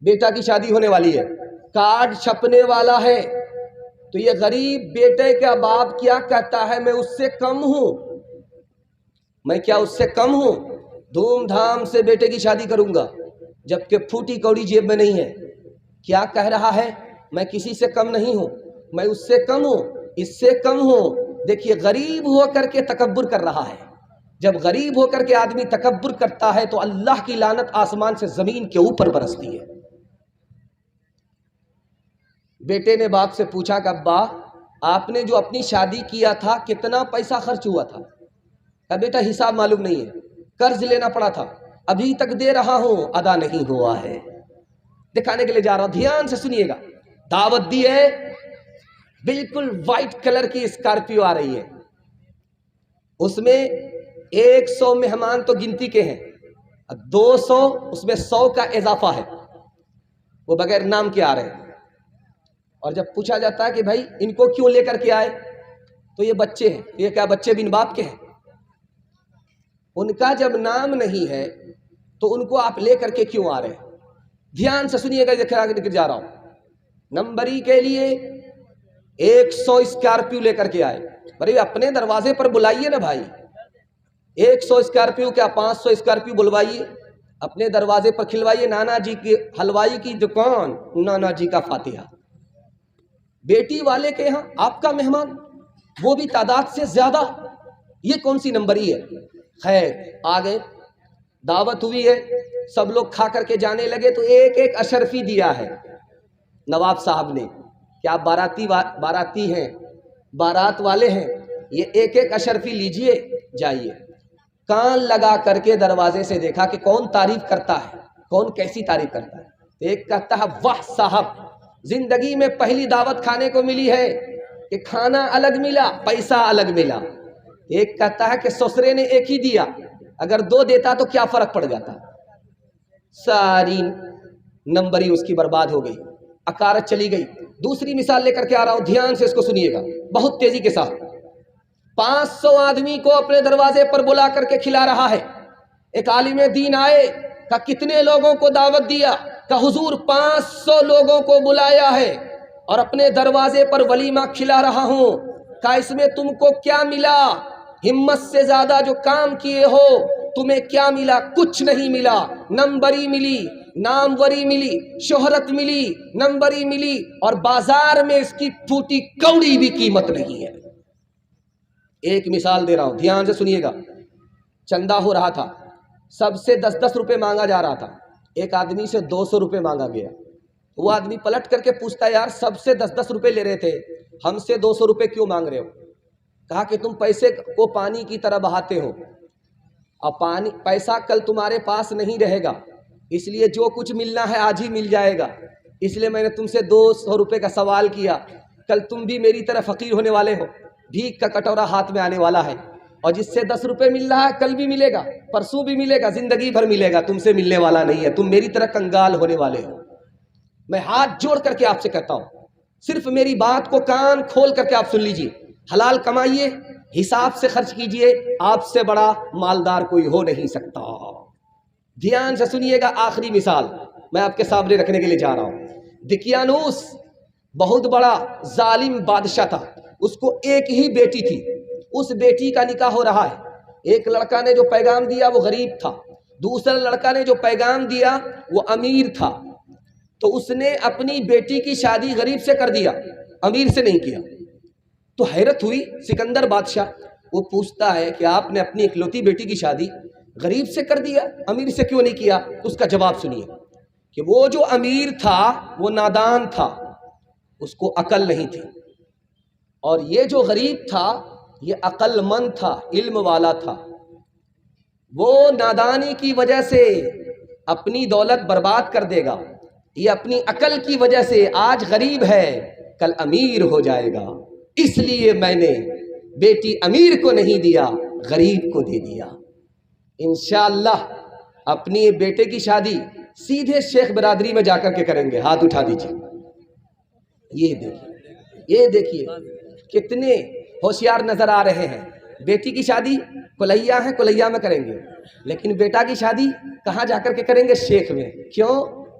بیٹا کی شادی ہونے والی ہے، کارڈ چھپنے والا ہے، تو یہ غریب بیٹے کا باپ کیا کہتا ہے؟ میں اس سے کم ہوں، میں کیا اس سے کم ہوں؟ دھوم دھام سے بیٹے کی شادی کروں گا، جبکہ پھوٹی کوڑی جیب میں نہیں ہے۔ کیا کہہ رہا ہے؟ میں کسی سے کم نہیں ہوں، میں اس سے کم ہوں، اس سے کم ہوں۔ دیکھیے غریب ہو کر کے تکبر کر رہا ہے۔ جب غریب ہو کر کے آدمی تکبر کرتا ہے تو اللہ کی لعنت آسمان سے زمین کے اوپر برستی ہے۔ بیٹے نے باپ سے پوچھا کہ ابا آپ نے جو اپنی شادی کیا تھا کتنا پیسہ خرچ ہوا تھا؟ کہ بیٹا حساب معلوم نہیں ہے، قرض لینا پڑا تھا، ابھی تک دے رہا ہوں، ادا نہیں ہوا ہے۔ دکھانے کے لیے جا رہا ہوں، دھیان سے سنیے گا۔ دعوت دی ہے، بالکل وائٹ کلر کی اسکارپیو آ رہی ہے، اس میں 100 مہمان تو گنتی کے ہیں، 200 اس میں 100 کا اضافہ ہے، وہ بغیر نام کے آ رہے ہیں۔ اور جب پوچھا جاتا ہے کہ بھائی ان کو کیوں لے کر کے آئے، تو یہ بچے ہیں۔ یہ کیا بچے بن باپ کے ہیں؟ ان کا جب نام نہیں ہے تو ان کو آپ لے کر کے کیوں آ رہے ہیں؟ دھیان سے سنیے گا، دیکھ جا رہا ہوں۔ نمبری کے لیے 100 اسکارپیو لے کر کے آئے، بھائی اپنے دروازے پر بلائیے نا بھائی، 100 اسکارپیو کیا 500 اسکارپیو بلوائیے، اپنے دروازے پر کھلوائیے۔ نانا جی کی حلوائی کی دکان، نانا جی کا فاتحہ۔ بیٹی والے کے یہاں آپ کا مہمان، وہ بھی تعداد سے زیادہ، یہ کون سی نمبری ہے؟ خیر آگے دعوت ہوئی ہے، سب لوگ کھا کر کے جانے لگے تو ایک ایک اشرفی دیا ہے نواب صاحب نے کہ آپ باراتی ہیں، بارات والے ہیں، یہ ایک ایک اشرفی لیجئے جائیے۔ کان لگا کر کے دروازے سے دیکھا کہ کون تعریف کرتا ہے، کون کیسی تعریف کرتا ہے۔ ایک کہتا ہے واہ صاحب، زندگی میں پہلی دعوت کھانے کو ملی ہے کہ کھانا الگ ملا، پیسہ الگ ملا۔ ایک کہتا ہے کہ سسرے نے ایک ہی دیا، اگر 2 دیتا تو کیا فرق پڑ جاتا۔ ساری نمبری اس کی برباد ہو گئی، اکارت چلی گئی۔ دوسری مثال لے کر کے آ رہا ہوں، دھیان سے اس کو سنیے گا بہت تیزی کے ساتھ۔ 500 آدمی کو اپنے دروازے پر بلا کر کے کھلا رہا ہے۔ ایک عالم دین آئے، کہ کتنے لوگوں کو دعوت دیا؟ کہ حضور 500 لوگوں کو بلایا ہے اور اپنے دروازے پر ولیمہ کھلا رہا ہوں۔ کہ اس میں تم کو کیا ملا؟ ہمت سے زیادہ جو کام کیے ہو، تمہیں کیا ملا؟ کچھ نہیں ملا۔ نمبری ملی، ناموری ملی، شہرت ملی، نمبری ملی، اور بازار میں اس کی پھوٹی کوڑی بھی قیمت نہیں ہے۔ ایک مثال دے رہا ہوں، دھیان سے سنیے گا۔ چندہ ہو رہا تھا، سب سے 10-10 روپے مانگا جا رہا تھا۔ ایک آدمی سے 200 روپے مانگا گیا۔ وہ آدمی پلٹ کر کے پوچھتا ہے یار سب سے 10-10 روپے لے رہے تھے، ہم سے 200 روپے کیوں مانگ رہے ہو؟ کہا کہ تم پیسے کو پانی کی طرح بہاتے ہو، اب پیسہ کل تمہارے پاس نہیں رہے گا، اس لیے جو کچھ ملنا ہے آج ہی مل جائے گا، اس لیے میں نے تم سے 200 روپے کا سوال کیا۔ کل تم بھی میری طرح فقیر ہونے والے ہو، بھیک کا کٹورا ہاتھ میں آنے والا ہے، اور جس سے 10 روپے مل رہا ہے کل بھی ملے گا، پرسوں بھی ملے گا، زندگی بھر ملے گا، تم سے ملنے والا نہیں ہے، تم میری طرح کنگال ہونے والے ہو۔ میں ہاتھ جوڑ کر کے آپ سے کہتا ہوں، صرف میری بات کو کان کھول کر کے آپ سن لیجئے، حلال کمائیے، حساب سے خرچ کیجئے، آپ سے بڑا مالدار کوئی ہو نہیں سکتا۔ دھیان سے سنیے گا، آخری مثال میں آپ کے سامنے رکھنے کے لیے جا رہا ہوں۔ دقیانوس بہت بڑا ظالم بادشاہ تھا، اس کو ایک ہی بیٹی تھی، اس بیٹی کا نکاح ہو رہا ہے۔ ایک لڑکا نے جو پیغام دیا وہ غریب تھا، دوسرا لڑکا نے جو پیغام دیا وہ امیر تھا، تو اس نے اپنی بیٹی کی شادی غریب سے کر دیا، امیر سے نہیں کیا۔ تو حیرت ہوئی سکندر بادشاہ، وہ پوچھتا ہے کہ آپ نے اپنی اکلوتی بیٹی کی شادی غریب سے کر دیا، امیر سے کیوں نہیں کیا؟ اس کا جواب سنیے کہ وہ جو امیر تھا وہ نادان تھا، اس کو عقل نہیں تھی، اور یہ جو غریب تھا یہ عقل مند تھا، علم والا تھا۔ وہ نادانی کی وجہ سے اپنی دولت برباد کر دے گا، یہ اپنی عقل کی وجہ سے آج غریب ہے کل امیر ہو جائے گا، اس لیے میں نے بیٹی امیر کو نہیں دیا، غریب کو دے دیا۔ انشاءاللہ اپنی بیٹے کی شادی سیدھے شیخ برادری میں جا کر کے کریں گے، ہاتھ اٹھا دیجیے۔ یہ دیکھیے کتنے ہوشیار نظر آ رہے ہیں۔ بیٹی کی شادی کلیا ہے، کلیا میں کریں گے، لیکن بیٹا کی شادی کہاں جا کر کے کریں گے؟ شیخ میں۔ کیوں؟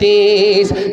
30,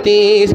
30,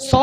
100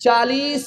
40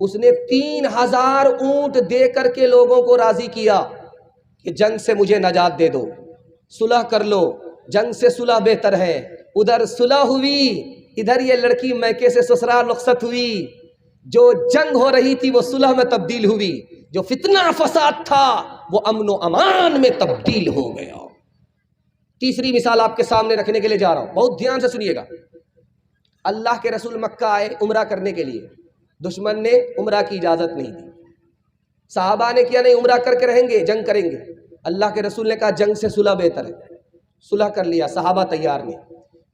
اس نے 3000 اونٹ دے کر کے لوگوں کو راضی کیا کہ جنگ سے مجھے نجات دے دو، صلح کر لو، جنگ سے صلح بہتر ہے۔ ادھر صلح ہوئی، ادھر یہ لڑکی میکے سے سسرال رخصت ہوئی۔ جو جنگ ہو رہی تھی وہ صلح میں تبدیل ہوئی، جو فتنہ فساد تھا وہ امن و امان میں تبدیل ہو گیا۔ تیسری مثال آپ کے سامنے رکھنے کے لیے جا رہا ہوں، بہت دھیان سے سنیے گا۔ اللہ کے رسول مکہ آئے عمرہ کرنے کے لیے، دشمن نے عمرہ کی اجازت نہیں دی، صحابہ نے کیا نہیں عمرہ کر کے رہیں گے، جنگ کریں گے۔ اللہ کے رسول نے کہا جنگ سے صلح بہتر ہے، صلح کر لیا، صحابہ تیار نہیں۔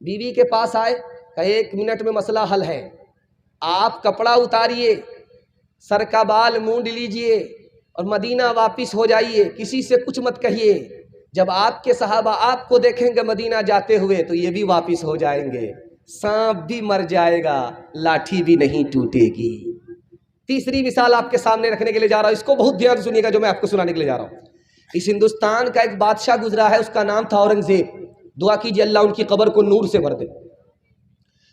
بیوی کے پاس آئے، کہا 1 منٹ میں مسئلہ حل ہے، آپ کپڑا اتاریے، سر کا بال مونڈ لیجئے اور مدینہ واپس ہو جائیے، کسی سے کچھ مت کہیے۔ جب آپ کے صحابہ آپ کو دیکھیں گے مدینہ جاتے ہوئے تو یہ بھی واپس ہو جائیں گے، سانپ بھی مر جائے گا، لاٹھی بھی نہیں ٹوٹے گی۔ تیسری مثال آپ کے سامنے رکھنے کے لیے جا رہا ہوں، اس کو بہت دھیان سے سنیے گا جو میں آپ کو سنانے کے لیے جا رہا ہوں۔ اس ہندوستان کا ایک بادشاہ گزرا ہے، اس کا نام تھا اورنگزیب۔ دعا کیجیے اللہ ان کی قبر کو نور سے بھر دے۔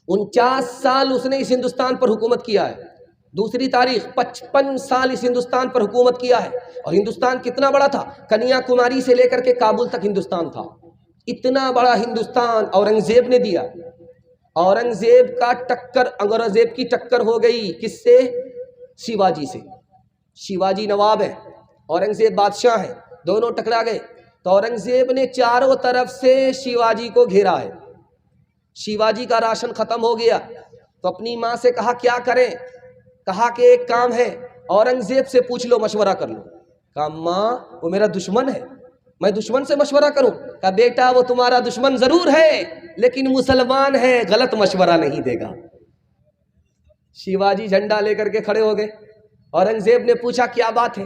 49 سال اس نے اس ہندوستان پر حکومت کیا ہے۔ دوسری تاریخ 55 سال اس ہندوستان پر حکومت کیا ہے۔ اور ہندوستان کتنا بڑا تھا، کنیا کماری سے لے کر کے کابل تک ہندوستان تھا۔ اتنا بڑا ہندوستان اورنگزیب نے دیا۔ اورنگزیب کا ٹکر، اورنگزیب کی ٹکر ہو گئی کس سے؟ شیواجی سے۔ شیواجی نواب ہے، اورنگزیب بادشاہ ہے، دونوں ٹکرا گئے۔ تو اورنگزیب نے چاروں طرف سے شیواجی کو گھیرا ہے۔ شیواجی کا راشن ختم ہو گیا تو اپنی ماں سے کہا کیا کریں؟ کہا کہ ایک کام ہے، اورنگزیب سے پوچھ لو، مشورہ کر لو۔ کہا ماں وہ میرا دشمن ہے، میں دشمن سے مشورہ کروں؟ کہا بیٹا وہ تمہارا دشمن ضرور ہے لیکن مسلمان ہے، غلط مشورہ نہیں دے گا۔ شیواجی جھنڈا لے کر کے کھڑے ہو گئے۔ اورنگزیب نے پوچھا کیا بات ہے؟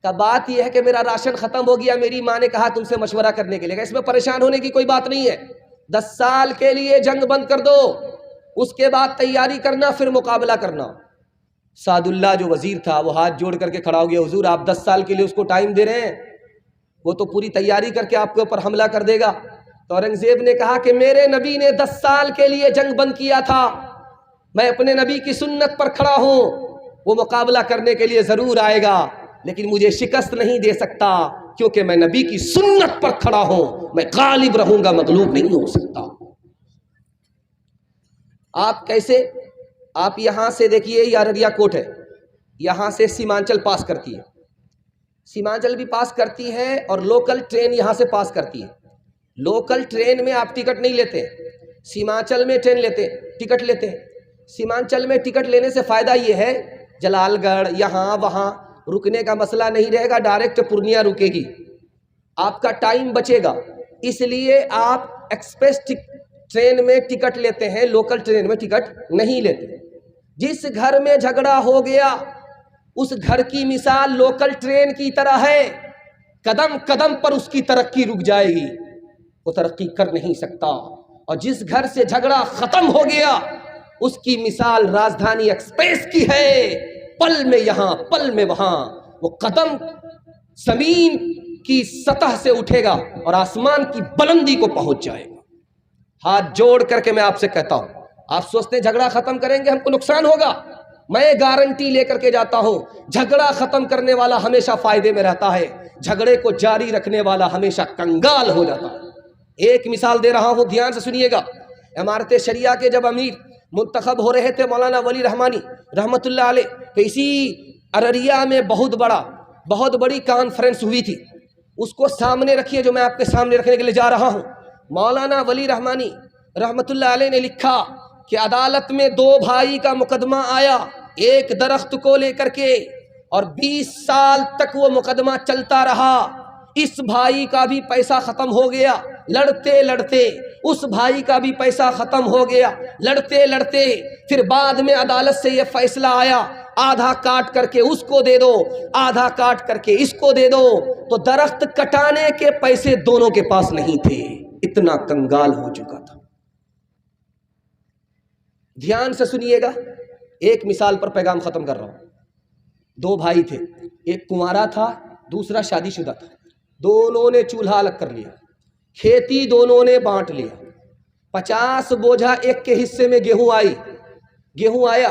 کہا بات یہ ہے کہ میرا راشن ختم ہو گیا، میری ماں نے کہا تم سے مشورہ کرنے کے لیے۔ کہا اس میں پریشان ہونے کی کوئی بات نہیں ہے، 10 سال کے لیے جنگ بند کر دو، اس کے بعد تیاری کرنا، پھر مقابلہ کرنا۔ سعد اللہ جو وزیر تھا وہ ہاتھ جوڑ کر کے کھڑا ہو گیا، حضور آپ 10 سال کے لیے اس کو ٹائم دے رہے ہیں، وہ تو پوری تیاری کر کے آپ کے اوپر حملہ کر دے گا۔ تو اورنگزیب نے کہا کہ میرے نبی نے 10 سال کے لیے جنگ بند کیا تھا، میں اپنے نبی کی سنت پر کھڑا ہوں، وہ مقابلہ کرنے کے لیے ضرور آئے گا لیکن مجھے شکست نہیں دے سکتا کیونکہ میں نبی کی سنت پر کھڑا ہوں، میں غالب رہوں گا، مغلوب نہیں ہو سکتا۔ آپ کیسے؟ آپ یہاں سے دیکھیے یہ ارریا کوٹ ہے، یہاں سے سیمانچل پاس کرتی ہے، سیمانچل بھی پاس کرتی ہے اور لوکل ٹرین یہاں سے پاس کرتی ہے۔ لوکل ٹرین میں آپ ٹکٹ نہیں لیتے، سیمانچل میں ٹرین لیتے، ٹکٹ لیتے ہیں۔ سیمانچل میں ٹکٹ لینے سے فائدہ یہ ہے جلال گڑھ یہاں وہاں رکنے کا مسئلہ نہیں رہے گا، ڈائریکٹ پورنیہ رکے گی، آپ کا ٹائم بچے گا، اس لیے آپ ایکسپریس ٹرین میں ٹکٹ لیتے ہیں، لوکل ٹرین میں ٹکٹ نہیں لیتے۔ جس گھر میں جھگڑا ہو گیا اس گھر کی مثال لوکل ٹرین کی طرح ہے، قدم قدم پر اس کی ترقی رک جائے گی، وہ ترقی کر نہیں سکتا۔ اور جس گھر سے جھگڑا ختم ہو گیا اس کی مثال راجدھانی ایکسپریس کی ہے، پل میں یہاں پل میں وہاں، وہ قدم زمین کی سطح سے اٹھے گا اور آسمان کی بلندی کو پہنچ جائے گا۔ ہاتھ جوڑ کر کے میں آپ سے کہتا ہوں، آپ سوچتے ہیں جھگڑا ختم کریں گے ہم کو نقصان ہوگا، میں گارنٹی لے کر کے جاتا ہوں جھگڑا ختم کرنے والا ہمیشہ فائدے میں رہتا ہے، جھگڑے کو جاری رکھنے والا ہمیشہ کنگال ہو جاتا ہے۔ ایک مثال دے رہا ہوں، دھیان سے سنیے گا۔ امارت شریعہ کے جب امیر منتخب ہو رہے تھے مولانا ولی رحمانی رحمت اللہ علیہ، تو اسی ارریا میں بہت بڑی کانفرنس ہوئی تھی، اس کو سامنے رکھیے جو میں آپ کے سامنے رکھنے کے لیے جا رہا ہوں۔ مولانا ولی رحمانی رحمت اللہ علیہ نے لکھا کہ عدالت میں 2 بھائی کا مقدمہ آیا ایک درخت کو لے کر کے، اور 20 سال تک وہ مقدمہ چلتا رہا۔ اس بھائی کا بھی پیسہ ختم ہو گیا، لڑتے لڑتے اس بھائی کا بھی پیسہ ختم ہو گیا، لڑتے لڑتے پھر بعد میں عدالت سے یہ فیصلہ آیا آدھا کاٹ کر کے اس کو دے دو، آدھا کاٹ کر کے اس کو دے دو۔ تو درخت کٹانے کے پیسے دونوں کے پاس نہیں تھے، اتنا کنگال ہو چکا تھا۔ دھیان سے سنیے گا، ایک مثال پر پیغام ختم کر رہا ہوں۔ 2 بھائی تھے، ایک کنوارا تھا دوسرا شادی شدہ تھا، دونوں نے چولہا الگ کر لیا، کھیتی دونوں نے بانٹ لیا، 50 بوجھا ایک کے حصے میں گیہوں آیا،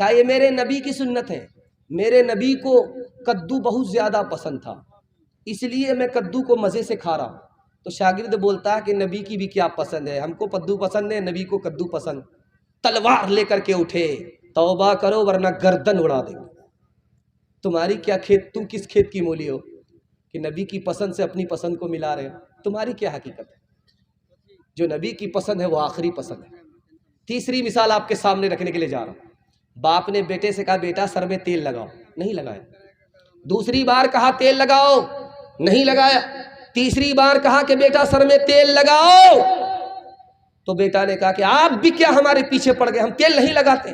کہا یہ میرے نبی کی سنت ہے، میرے نبی کو کدو بہت زیادہ پسند تھا، اس لیے میں کدو کو مزے سے کھا رہا ہوں۔ تو شاگرد بولتا ہے کہ نبی کی بھی کیا پسند ہے، ہم کو کدو پسند ہے، نبی کو کدو پسند۔ تلوار لے کر کے اٹھے، توبہ کرو ورنہ گردن اڑا دیں گے۔ تمہاری کیا کھیت، تم کس کھیت کی مولی ہو کہ نبی کی پسند سے اپنی پسند کو ملا رہے ہو؟ تمہاری کیا حقیقت ہے؟ جو نبی کی پسند ہے وہ آخری پسند ہے۔ تیسری مثال آپ کے سامنے رکھنے کے لیے جا رہا ہوں۔ باپ نے بیٹے سے کہا بیٹا سر میں تیل لگاؤ، نہیں لگایا۔ دوسری بار کہا تیل لگاؤ، نہیں لگایا۔ تیسری بار کہا کہ بیٹا سر میں تیل لگاؤ، تو بیٹا نے کہا کہ آپ بھی کیا ہمارے پیچھے پڑ گئے، ہم تیل نہیں لگاتے۔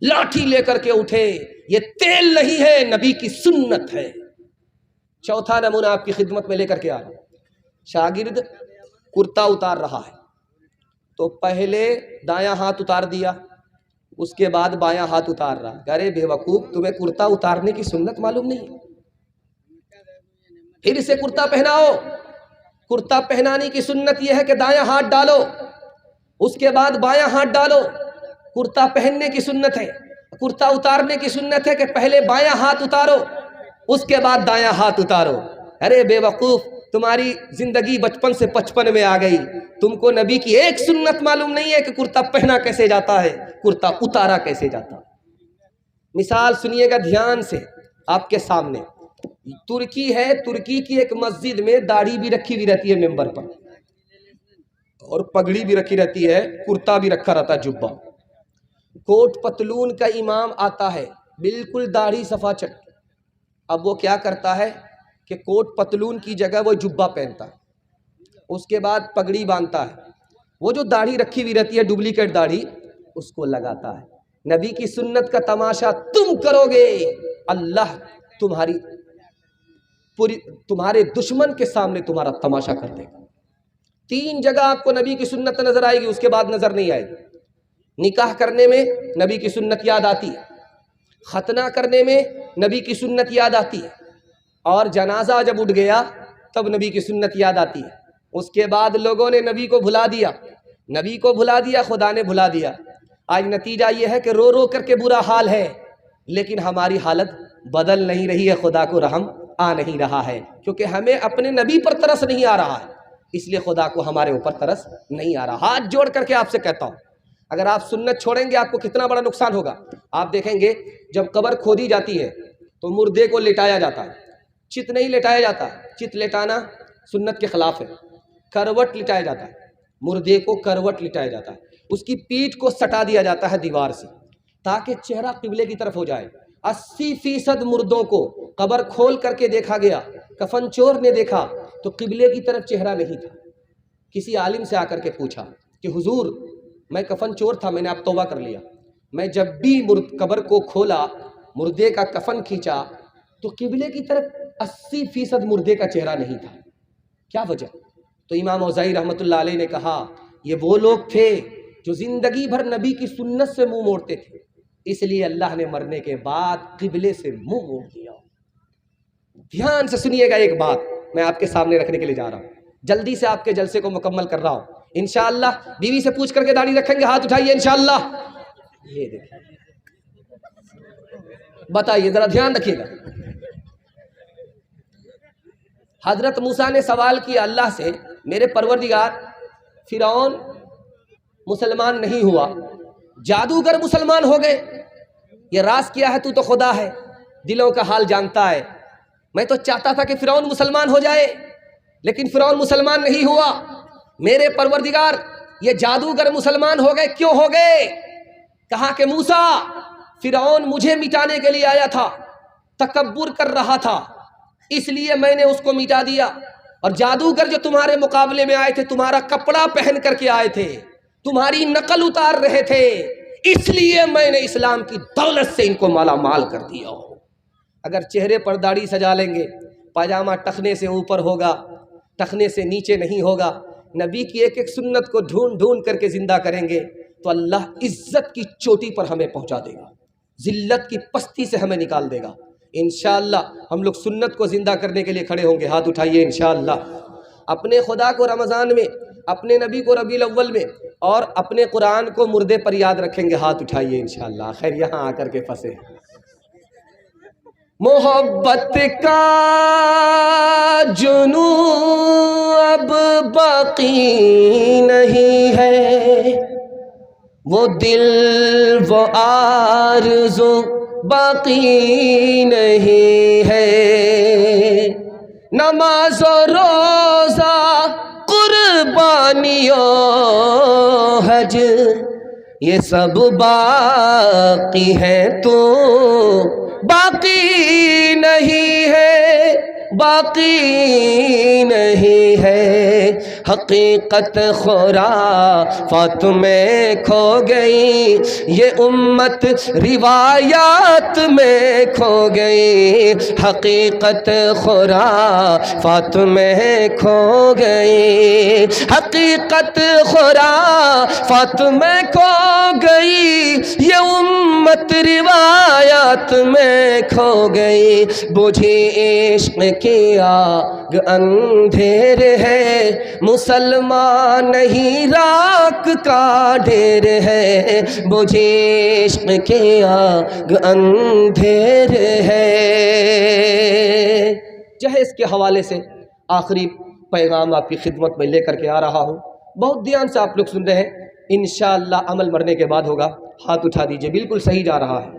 لاٹھی لے کر کے اٹھے، یہ تیل نہیں ہے، نبی کی سنت ہے۔ چوتھا نمونہ آپ کی خدمت میں لے کر کے آ رہا ہوں۔ شاگرد کرتا اتار رہا ہے تو پہلے دایاں ہاتھ اتار دیا، اس کے بعد بایاں ہاتھ اتار رہا۔ ارے بے وقوف، تمہیں کرتا اتارنے کی سنت معلوم نہیں ہے؟ پھر اسے کرتا پہناؤ۔ کرتا پہنانے کی سنت یہ ہے کہ دایاں ہاتھ ڈالو، اس کے بعد بایاں ہاتھ ڈالو۔ کرتا پہننے کی سنت ہے، کرتا اتارنے کی سنت ہے کہ پہلے بایاں ہاتھ اتارو، اس کے بعد دایاں ہاتھ اتارو۔ ارے بے وقوف، تمہاری زندگی بچپن سے 55 میں آ گئی، تم کو نبی کی ایک سنت معلوم نہیں ہے کہ کرتا پہنا کیسے جاتا ہے، کرتا اتارا کیسے جاتا ہے۔ مثال سنیے گا دھیان سے آپ کے سامنے۔ ترکی ہے، ترکی کی ایک مسجد میں داڑھی بھی رکھی ہوئی رہتی ہے ممبر پر، اور پگڑی بھی رکھی رہتی ہے، کرتا بھی رکھا رہتا ہے، جبہ۔ کوٹ پتلون کا امام آتا ہے، بالکل داڑھی صفا چٹ۔ اب وہ کیا کرتا ہے کہ کوٹ پتلون کی جگہ وہ جبہ پہنتا ہے، اس کے بعد پگڑی باندھتا ہے، وہ جو داڑھی رکھی ہوئی رہتی ہے ڈپلیکیٹ داڑھی، اس کو لگاتا ہے۔ نبی کی سنت کا تماشا تم کرو گے، اللہ تمہارے دشمن کے سامنے تمہارا تماشا کر دے گا۔ 3 جگہ آپ کو نبی کی سنت نظر آئے گی، اس کے بعد نظر نہیں آئے گی۔ نکاح کرنے میں نبی کی سنت یاد آتی ہے، ختنہ کرنے میں نبی کی سنت یاد آتی ہے، اور جنازہ جب اٹھ گیا تب نبی کی سنت یاد آتی ہے۔ اس کے بعد لوگوں نے نبی کو بھلا دیا، نبی کو بھلا دیا، خدا نے بھلا دیا۔ آج نتیجہ یہ ہے کہ رو رو کر کے برا حال ہے، لیکن ہماری حالت بدل نہیں رہی ہے، خدا کو رحم آ نہیں رہا ہے، کیونکہ ہمیں اپنے نبی پر ترس نہیں آ رہا ہے، اس لیے خدا کو ہمارے اوپر ترس نہیں آ رہا۔ ہاتھ جوڑ کر کے آپ سے کہتا ہوں، اگر آپ سنت چھوڑیں گے آپ کو کتنا بڑا نقصان ہوگا۔ آپ دیکھیں گے جب قبر کھودی جاتی ہے تو مردے کو لٹایا جاتا ہے، چت نہیں لٹایا جاتا، چت لٹانا سنت کے خلاف ہے۔ کروٹ لٹایا جاتا ہے، مردے کو کروٹ لٹایا جاتا ہے، اس کی پیٹھ کو سٹا دیا جاتا ہے دیوار سے تاکہ چہرہ قبلے کی طرف ہو جائے۔ 80% مردوں کو قبر کھول کر کے دیکھا گیا، کفن چور نے دیکھا تو قبلے کی طرف چہرہ نہیں تھا۔ کسی عالم سے آ کر کے پوچھا کہ حضور میں کفن چور تھا، میں نے اب توبہ کر لیا، میں جب بھی قبر کو کھولا، مردے کا کفن کھینچا تو قبلے کی طرف 80% مردے کا چہرہ نہیں تھا، کیا وجہ؟ تو امام اوزاعی رحمۃ اللہ علیہ نے کہا یہ وہ لوگ تھے جو زندگی بھر نبی کی سنت سے منہ موڑتے تھے، اس لیے اللہ نے مرنے کے بعد قبلے سے منہ موڑ دیا۔ دھیان سے سنیے گا، ایک بات میں آپ کے سامنے رکھنے کے لیے جا رہا ہوں، جلدی سے آپ کے جلسے کو مکمل کر رہا ہوں انشاءاللہ۔ بیوی سے پوچھ کر کے داڑھی رکھیں گے، ہاتھ اٹھائیے انشاءاللہ۔ یہ دیکھیں، بتائیے ذرا دھیان رکھیے گا۔ حضرت موسیٰ نے سوال کیا اللہ سے، میرے پروردگار فرعون مسلمان نہیں ہوا، جادوگر مسلمان ہو گئے، یہ راز کیا ہے؟ تو تو خدا ہے، دلوں کا حال جانتا ہے، میں تو چاہتا تھا کہ فرعون مسلمان ہو جائے لیکن فرعون مسلمان نہیں ہوا، میرے پروردگار یہ جادوگر مسلمان ہو گئے، کیوں ہو گئے؟ کہا کہ موسیٰ فرعون مجھے مٹانے کے لیے آیا تھا، تکبر کر رہا تھا، اس لیے میں نے اس کو مٹا دیا، اور جادوگر جو تمہارے مقابلے میں آئے تھے تمہارا کپڑا پہن کر کے آئے تھے، تمہاری نقل اتار رہے تھے، اس لیے میں نے اسلام کی دولت سے ان کو مالا مال کر دیا۔ اگر چہرے پر داڑھی سجا لیں گے، پاجامہ ٹخنے سے اوپر ہوگا، ٹخنے سے نیچے نہیں ہوگا، نبی کی ایک ایک سنت کو ڈھونڈ ڈھونڈ کر کے زندہ کریں گے تو اللہ عزت کی چوٹی پر ہمیں پہنچا دے گا، ذلت کی پستی سے ہمیں نکال دے گا۔ انشاءاللہ ہم لوگ سنت کو زندہ کرنے کے لیے کھڑے ہوں گے، ہاتھ اٹھائیے انشاءاللہ۔ اپنے خدا کو رمضان میں، اپنے نبی کو ربیع الاول میں اور اپنے قرآن کو مردے پر یاد رکھیں گے، ہاتھ اٹھائیے انشاءاللہ. خیر یہاں آ کر کے پھنسے. محبت کا جنون اب باقی نہیں ہے، وہ دل وہ آرزو باقی نہیں ہے. نماز و روزہ قربانیوں حج یہ سب باقی ہے، تو باقی نہیں ہے، باقی نہیں ہے. حقیقت خرافات میں کھو گئی، یہ امت روایات میں کھو گئی. حقیقت خرافات میں کھو گئی، حقیقت خرافات میں کھو گئی، یہ امت روایات میں کھو گئی. بجھی عشق کی آگ اندھیر ہے، مسلمان نہیں راک کا ڈھیر ہے. بجھی عشق کی آگ اندھیر ہے. جہیز کے حوالے سے آخری پیغام آپ کی خدمت میں لے کر کے آ رہا ہوں. بہت دھیان سے آپ لوگ سن رہے ہیں، انشاءاللہ عمل مرنے کے بعد ہوگا. ہاتھ اٹھا دیجئے، بالکل صحیح جا رہا ہے.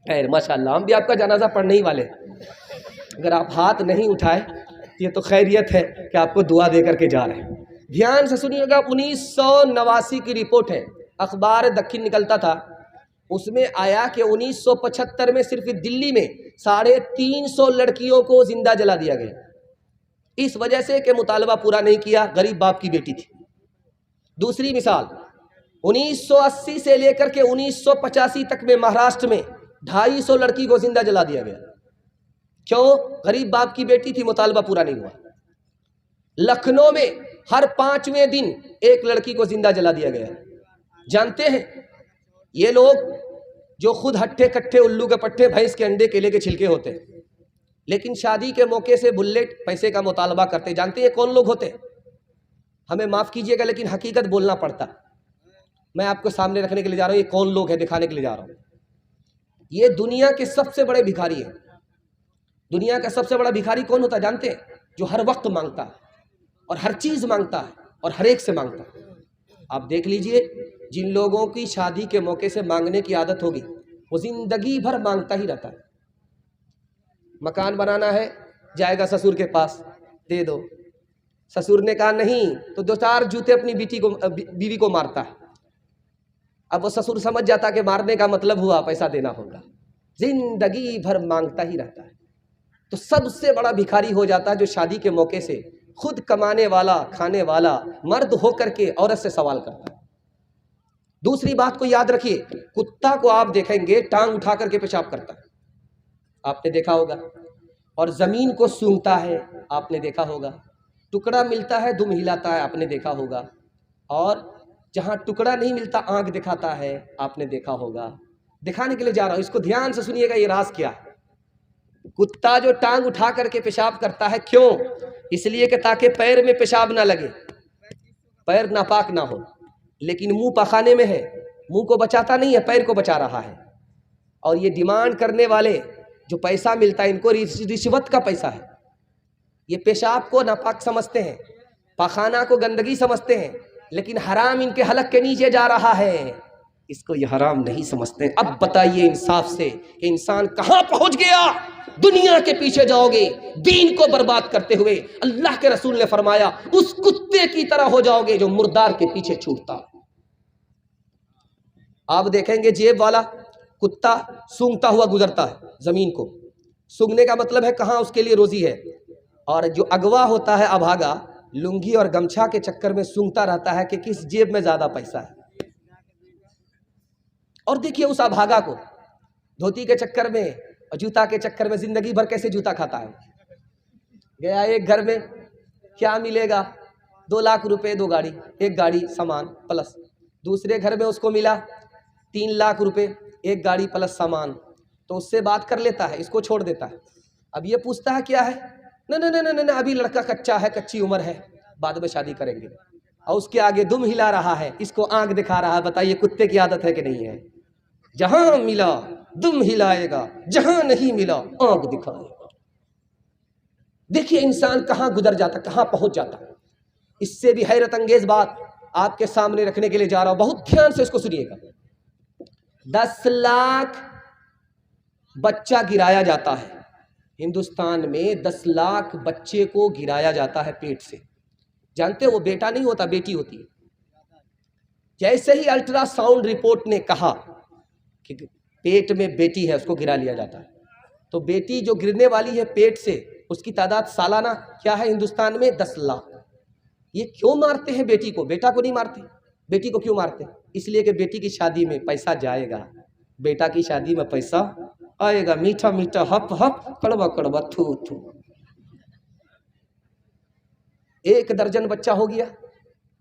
خیر ماشاءاللہ، ہم بھی آپ کا جنازہ پڑھنے ہی والے. اگر آپ ہاتھ نہیں اٹھائے یہ تو خیریت ہے کہ آپ کو دعا دے کر کے جا رہے ہیں. دھیان سے سنیے گا. 1989 کی رپورٹ ہے، اخبار دکن نکلتا تھا، اس میں آیا کہ 1975 میں صرف دلی میں 350 لڑکیوں کو زندہ جلا دیا گیا، اس وجہ سے کہ مطالبہ پورا نہیں کیا، غریب باپ کی بیٹی تھی. دوسری مثال، 1980 سے لے کر کے 1985 تک میں مہاراشٹر میں 250 لڑکی کو زندہ جلا دیا گیا. کیوں؟ غریب باپ کی بیٹی تھی، مطالبہ پورا نہیں ہوا. لکھنؤ میں ہر 5ویں دن ایک لڑکی کو زندہ جلا دیا گیا. جانتے ہیں یہ لوگ جو خود ہٹھے کٹھے الو کے پٹھے بھینس کے انڈے کیلے کے چھلکے ہوتے ہیں، لیکن شادی کے موقع سے بلیٹ پیسے کا مطالبہ کرتے. جانتے ہیں کون لوگ ہوتے؟ ہمیں معاف کیجئے گا لیکن حقیقت بولنا پڑتا. میں آپ کو سامنے رکھنے کے لیے جا رہا ہوں، یہ کون لوگ ہیں دکھانے کے لیے جا رہا ہوں. یہ دنیا کے سب سے بڑے بھکاری ہیں. دنیا کا سب سے بڑا بھکاری کون ہوتا ہے جانتے ہیں؟ جو ہر وقت مانگتا ہے اور ہر چیز مانگتا ہے اور ہر ایک سے مانگتا ہے. آپ دیکھ لیجئے جن لوگوں کی شادی کے موقع سے مانگنے کی عادت ہوگی وہ زندگی بھر مانگتا ہی رہتا ہے. مکان بنانا ہے، جائے گا سسر کے پاس، دے دو. سسر نے کہا نہیں تو 2-4 جوتے اپنی بیوی کو مارتا ہے. اب وہ سسر سمجھ جاتا کہ مارنے کا مطلب ہوا پیسہ دینا ہوگا. زندگی بھر مانگتا ہی رہتا ہے. تو سب سے بڑا بھکاری ہو جاتا ہے جو شادی کے موقع سے خود کمانے والا کھانے والا مرد ہو کر کے عورت سے سوال کرتا ہے. دوسری بات کو یاد رکھیے، کتا کو آپ دیکھیں گے ٹانگ اٹھا کر کے پیشاب کرتا ہے، آپ نے دیکھا ہوگا. اور زمین کو سونگھتا ہے، آپ نے دیکھا ہوگا. ٹکڑا ملتا ہے دم ہلاتا ہے، آپ نے دیکھا ہوگا. اور جہاں ٹکڑا نہیں ملتا آنکھ دکھاتا ہے، آپ نے دیکھا ہوگا. دکھانے کے لیے جا رہا ہوں، اس کو دھیان سے سنیے گا. یہ راز کیا ہے؟ کتا جو ٹانگ اٹھا کر کے پیشاب کرتا ہے، کیوں؟ اس لیے کہ تاکہ پیر میں پیشاب نہ لگے، پیر ناپاک نہ ہو. لیکن منہ پخانے میں ہے، منہ کو بچاتا نہیں ہے، پیر کو بچا رہا ہے. اور یہ ڈیمانڈ کرنے والے جو پیسہ ملتا ہے ان کو رشوت کا پیسہ ہے. یہ پیشاب کو ناپاک سمجھتے ہیں، پخانہ کو گندگی سمجھتے ہیں، لیکن حرام ان کے حلق کے نیچے جا رہا ہے، اس کو یہ حرام نہیں سمجھتے. اب بتائیے انصاف سے کہ انسان کہاں پہنچ گیا؟ دنیا کے پیچھے جاؤ گے، دین کو برباد کرتے ہوئے. اللہ کے رسول نے فرمایا اس کتے کی طرح ہو جاؤ گے جو مردار کے پیچھے چھوٹتا. آپ دیکھیں گے جیب والا کتا سونگتا ہوا گزرتا ہے زمین کو. سونگنے کا مطلب ہے کہاں اس کے لیے روزی ہے. اور جو اغوا ہوتا ہے ابھاگا، لنگی اور گمچھا کے چکر میں سونگتا رہتا ہے کہ کس جیب میں زیادہ پیسہ ہے. اور دیکھیے اس ابھاگا کو دھوتی کے چکر میں اور جوتا کے چکر میں زندگی بھر کیسے جوتا کھاتا ہے. گیا ایک گھر میں، کیا ملے گا؟ 2 لاکھ روپے 2 گاڑی، 1 گاڑی سامان پلس. دوسرے گھر میں اس کو ملا 3 لاکھ روپے، 1 گاڑی پلس سامان. تو اس سے بات کر لیتا ہے، اس کو چھوڑ دیتا ہے. اب یہ پوچھتا ہے کیا ہے؟ نہیں ابھی لڑکا کچا ہے، کچی عمر ہے، بعد میں شادی کریں گے. اور اس کے آگے دم ہلا رہا ہے، اس کو آنکھ دکھا رہا ہے. بتائیے کتے کی عادت ہے کہ نہیں ہے؟ جہاں ملا دم ہلائے گا، جہاں نہیں ملا آنکھ دکھائے گا. دیکھیے انسان کہاں گزر جاتا، کہاں پہنچ جاتا. اس سے بھی حیرت انگیز بات آپ کے سامنے رکھنے کے لیے جا رہا ہوں، بہت دھیان سے اس کو سنیے گا. 10 لاکھ بچہ گرایا جاتا ہے ہندوستان میں. 10 لاکھ بچے کو گرایا جاتا ہے پیٹ سے. جانتے وہ بیٹا نہیں ہوتا، بیٹی ہوتی ہے. جیسے ہی الٹرا ساؤنڈ رپورٹ نے کہا کہ پیٹ میں بیٹی ہے، اس کو گرا لیا جاتا ہے. تو بیٹی جو گرنے والی ہے پیٹ سے، اس کی تعداد سالانہ کیا ہے ہندوستان میں؟ 10 لاکھ. یہ کیوں مارتے ہیں بیٹی کو؟ بیٹا کو نہیں مارتے. بیٹی کو کیوں مارتے؟ اس لیے کہ بیٹی کی شادی میں پیسہ جائے گا، بیٹا کی شادی میں پیسہ آئے گا. میٹھا میٹھا ہپ ہپ، کڑوا کڑوا تھو تھو. 1 درجن بچہ ہو گیا،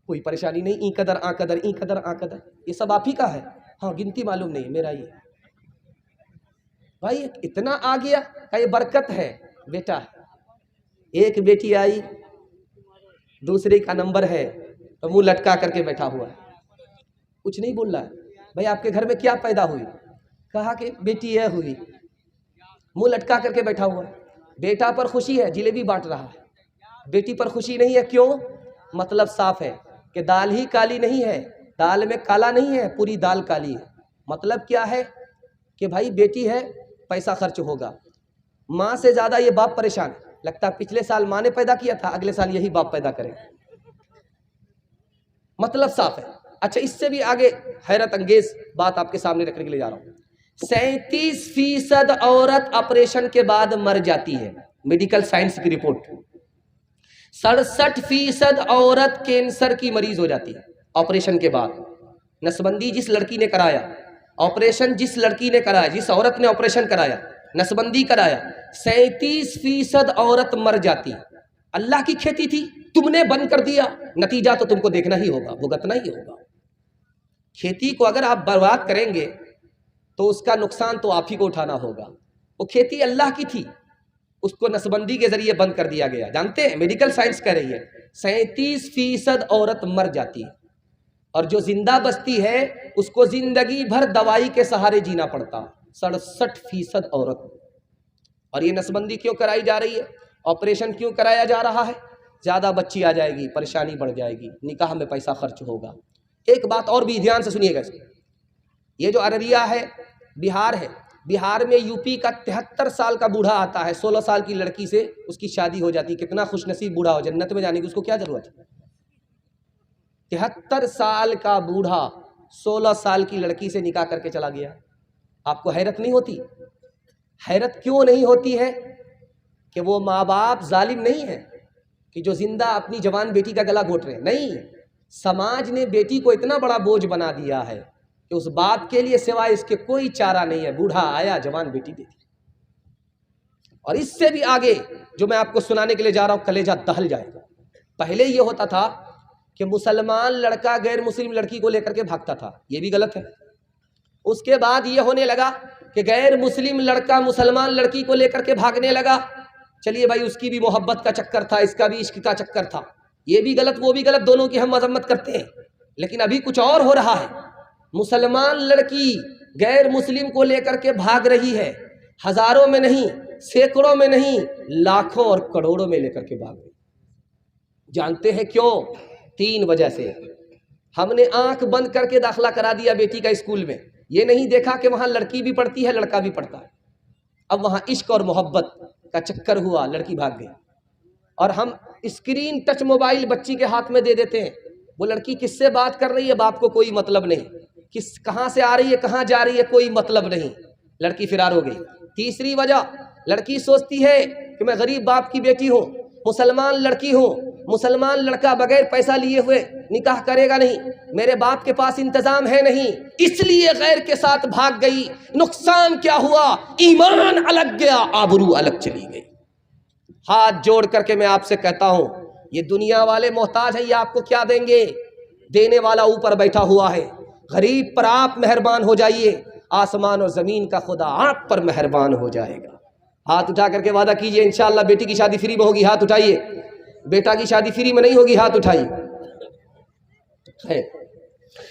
کوئی پریشانی نہیں. این قدر آ قدر، این قدر آ قدر، یہ سب آپ ہی کا ہے. ہاں گنتی معلوم نہیں میرا. یہ بھائی اتنا آ گیا کہ یہ برکت ہے بیٹا. ایک بیٹی آئی، دوسرے کا نمبر ہے تو منہ لٹکا کر کے بیٹھا ہوا ہے، کچھ نہیں بول رہا ہے. بھائی آپ کے گھر میں کیا پیدا ہوئی؟ کہا کہ بیٹی ہے ہوئی. منہ لٹکا کر کے بیٹھا ہوا ہے. بیٹا پر خوشی ہے، جلیبی بانٹ رہا ہے. بیٹی پر خوشی نہیں ہے. کیوں؟ مطلب صاف ہے کہ دال ہی کالی نہیں ہے، دال میں کالا نہیں ہے، پوری دال کالی ہے. مطلب کیا ہے کہ بھائی بیٹی ہے، پیسہ خرچ ہوگا. ماں سے زیادہ یہ باپ پریشان. لگتا پچھلے سال ماں نے پیدا کیا تھا، اگلے سال یہی باپ پیدا کرے. مطلب صاف ہے. اچھا اس سے بھی آگے حیرت انگیز بات آپ کے سامنے رکھنے کے لیے جا رہا ہوں. 37% عورت آپریشن کے بعد مر جاتی ہے، میڈیکل سائنس کی رپورٹ. 67% عورت کینسر کی مریض ہو جاتی ہے آپریشن کے بعد. نسبندی جس لڑکی نے کرایا، آپریشن جس لڑکی نے کرایا، جس عورت نے آپریشن کرایا، نسبندی کرایا، 37% عورت مر جاتی. اللہ کی کھیتی تھی، تم نے بند کر دیا، نتیجہ تو تم کو دیکھنا ہی ہوگا، بھگتنا ہی ہوگا. کھیتی کو اگر آپ برباد کریں گے تو اس کا نقصان تو آپ ہی کو اٹھانا ہوگا. وہ کھیتی اللہ کی تھی، اس کو نسبندی کے ذریعے بند کر دیا گیا. جانتے ہیں میڈیکل سائنس کہہ رہی ہے 37% عورت مر جاتی ہے، اور جو زندہ بچتی ہے اس کو زندگی بھر دوائی کے سہارے جینا پڑتا. 67% عورت. اور یہ نسبندی کیوں کرائی جا رہی ہے؟ آپریشن کیوں کرایا جا رہا ہے؟ زیادہ بچی آ جائے گی، پریشانی بڑھ جائے گی، نکاح میں پیسہ خرچ ہوگا. ایک بات اور بھی دھیان سے سنیے گا. یہ جو عرریہ ہے، بہار ہے، بہار میں یو پی کا 73 سال کا بوڑھا آتا ہے، 16 سال کی لڑکی سے اس کی شادی ہو جاتی. کتنا خوش نصیب بوڑھا ہو، جنت میں جانے کی اس کو کیا ضرورت ہے؟ 73 سال کا بوڑھا 16 سال کی لڑکی سے نکاح کر کے چلا گیا. آپ کو حیرت نہیں ہوتی؟ حیرت کیوں نہیں ہوتی ہے؟ کہ وہ ماں باپ ظالم نہیں ہے کہ جو زندہ اپنی جوان بیٹی کا گلا گھونٹ رہے ہیں. نہیں، سماج نے بیٹی کو اتنا بڑا بوجھ بنا دیا ہے کہ اس باپ کے لیے سوائے اس کے کوئی چارہ نہیں ہے. بوڑھا آیا، جوان بیٹی دے دی. اور اس سے بھی آگے جو میں آپ کو سنانے کے لیے جا رہا ہوں، کلیجہ دہل جائے گا. پہلے یہ ہوتا تھا کہ مسلمان لڑکا غیر مسلم لڑکی کو لے کر کے بھاگتا تھا، یہ بھی غلط ہے. اس کے بعد یہ ہونے لگا کہ غیر مسلم لڑکا مسلمان لڑکی کو لے کر کے بھاگنے لگا. چلیے بھائی، اس کی بھی محبت کا چکر تھا، اس کا بھی عشق کا چکر تھا. یہ بھی غلط، وہ بھی غلط، دونوں کی ہم مذمت کرتے ہیں. لیکن ابھی کچھ اور ہو رہا ہے. مسلمان لڑکی غیر مسلم کو لے کر کے بھاگ رہی ہے. ہزاروں میں نہیں، سینکڑوں میں نہیں، لاکھوں اور کروڑوں میں لے کر کے بھاگ رہی. جانتے ہیں کیوں؟ 3 وجہ سے. ہم نے آنکھ بند کر کے داخلہ کرا دیا بیٹی کا اسکول میں. یہ نہیں دیکھا کہ وہاں لڑکی بھی پڑھتی ہے، لڑکا بھی پڑھتا ہے. اب وہاں عشق اور محبت کا چکر ہوا، لڑکی بھاگ گئی. اور ہم اسکرین ٹچ موبائل بچی کے ہاتھ میں دے دیتے ہیں. وہ لڑکی کس سے بات کر رہی ہے باپ کو کوئی مطلب نہیں، کہاں سے آ رہی ہے کہاں جا رہی ہے کوئی مطلب نہیں. لڑکی فرار ہو گئی. تیسری وجہ، لڑکی سوچتی ہے کہ میں غریب باپ کی بیٹی ہوں، مسلمان لڑکی ہوں، مسلمان لڑکا بغیر پیسہ لیے ہوئے نکاح کرے گا نہیں، میرے باپ کے پاس انتظام ہے نہیں، اس لیے غیر کے ساتھ بھاگ گئی. نقصان کیا ہوا؟ ایمان الگ گیا، آبرو الگ چلی گئی. ہاتھ جوڑ کر کے میں آپ سے کہتا ہوں، یہ دنیا والے محتاج ہیں، یہ آپ کو کیا دیں گے؟ دینے والا اوپر بیٹھا ہوا ہے. غریب پر آپ مہربان ہو جائیے، آسمان اور زمین کا خدا آپ پر مہربان ہو جائے گا. ہاتھ اٹھا کر کے وعدہ کیجئے انشاءاللہ بیٹی کی شادی فری میں ہوگی. ہاتھ اٹھائیے. بیٹا کی شادی فری میں نہیں ہوگی. ہاتھ اٹھائیے. خیر،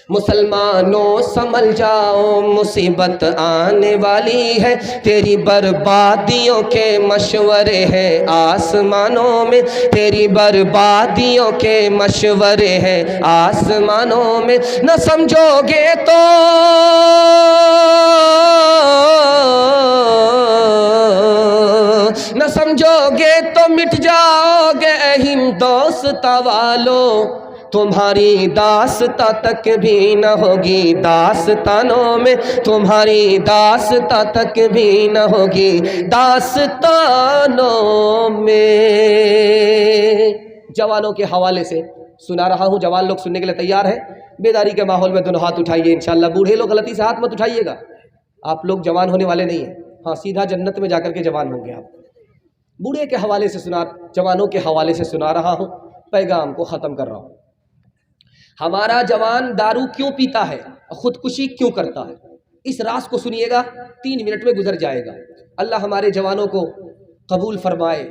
مسلمانوں سنبھل جاؤ مصیبت آنے والی ہے، تیری بربادیوں کے مشورے ہیں آسمانوں میں، تیری بربادیوں کے مشورے ہیں آسمانوں میں، نہ سمجھو گے تو نہ سمجھو گے تو مٹ جاؤ گے ہندوستاں والو، تمہاری داستاں تک بھی نہ ہوگی داستانوں میں، تمہاری داستاں تک بھی نہ ہوگی داستانوں میں۔ جوانوں کے حوالے سے سنا رہا ہوں، جوان لوگ سننے کے لیے تیار ہیں؟ بیداری کے ماحول میں دونوں ہاتھ اٹھائیے انشاءاللہ۔ بوڑھے لوگ غلطی سے ہاتھ مت اٹھائیے گا، آپ لوگ جوان ہونے والے نہیں ہیں، ہاں سیدھا جنت میں جا کر کے جوان ہوں گے آپ۔ بوڑھے کے حوالے سے سنا، جوانوں کے حوالے سے سنا رہا ہوں، پیغام کو ختم کر رہا ہوں۔ ہمارا جوان دارو کیوں پیتا ہے، خودکشی کیوں کرتا ہے، اس راز کو سنیے گا، 3 منٹ میں گزر جائے گا۔ اللہ ہمارے جوانوں کو قبول فرمائے،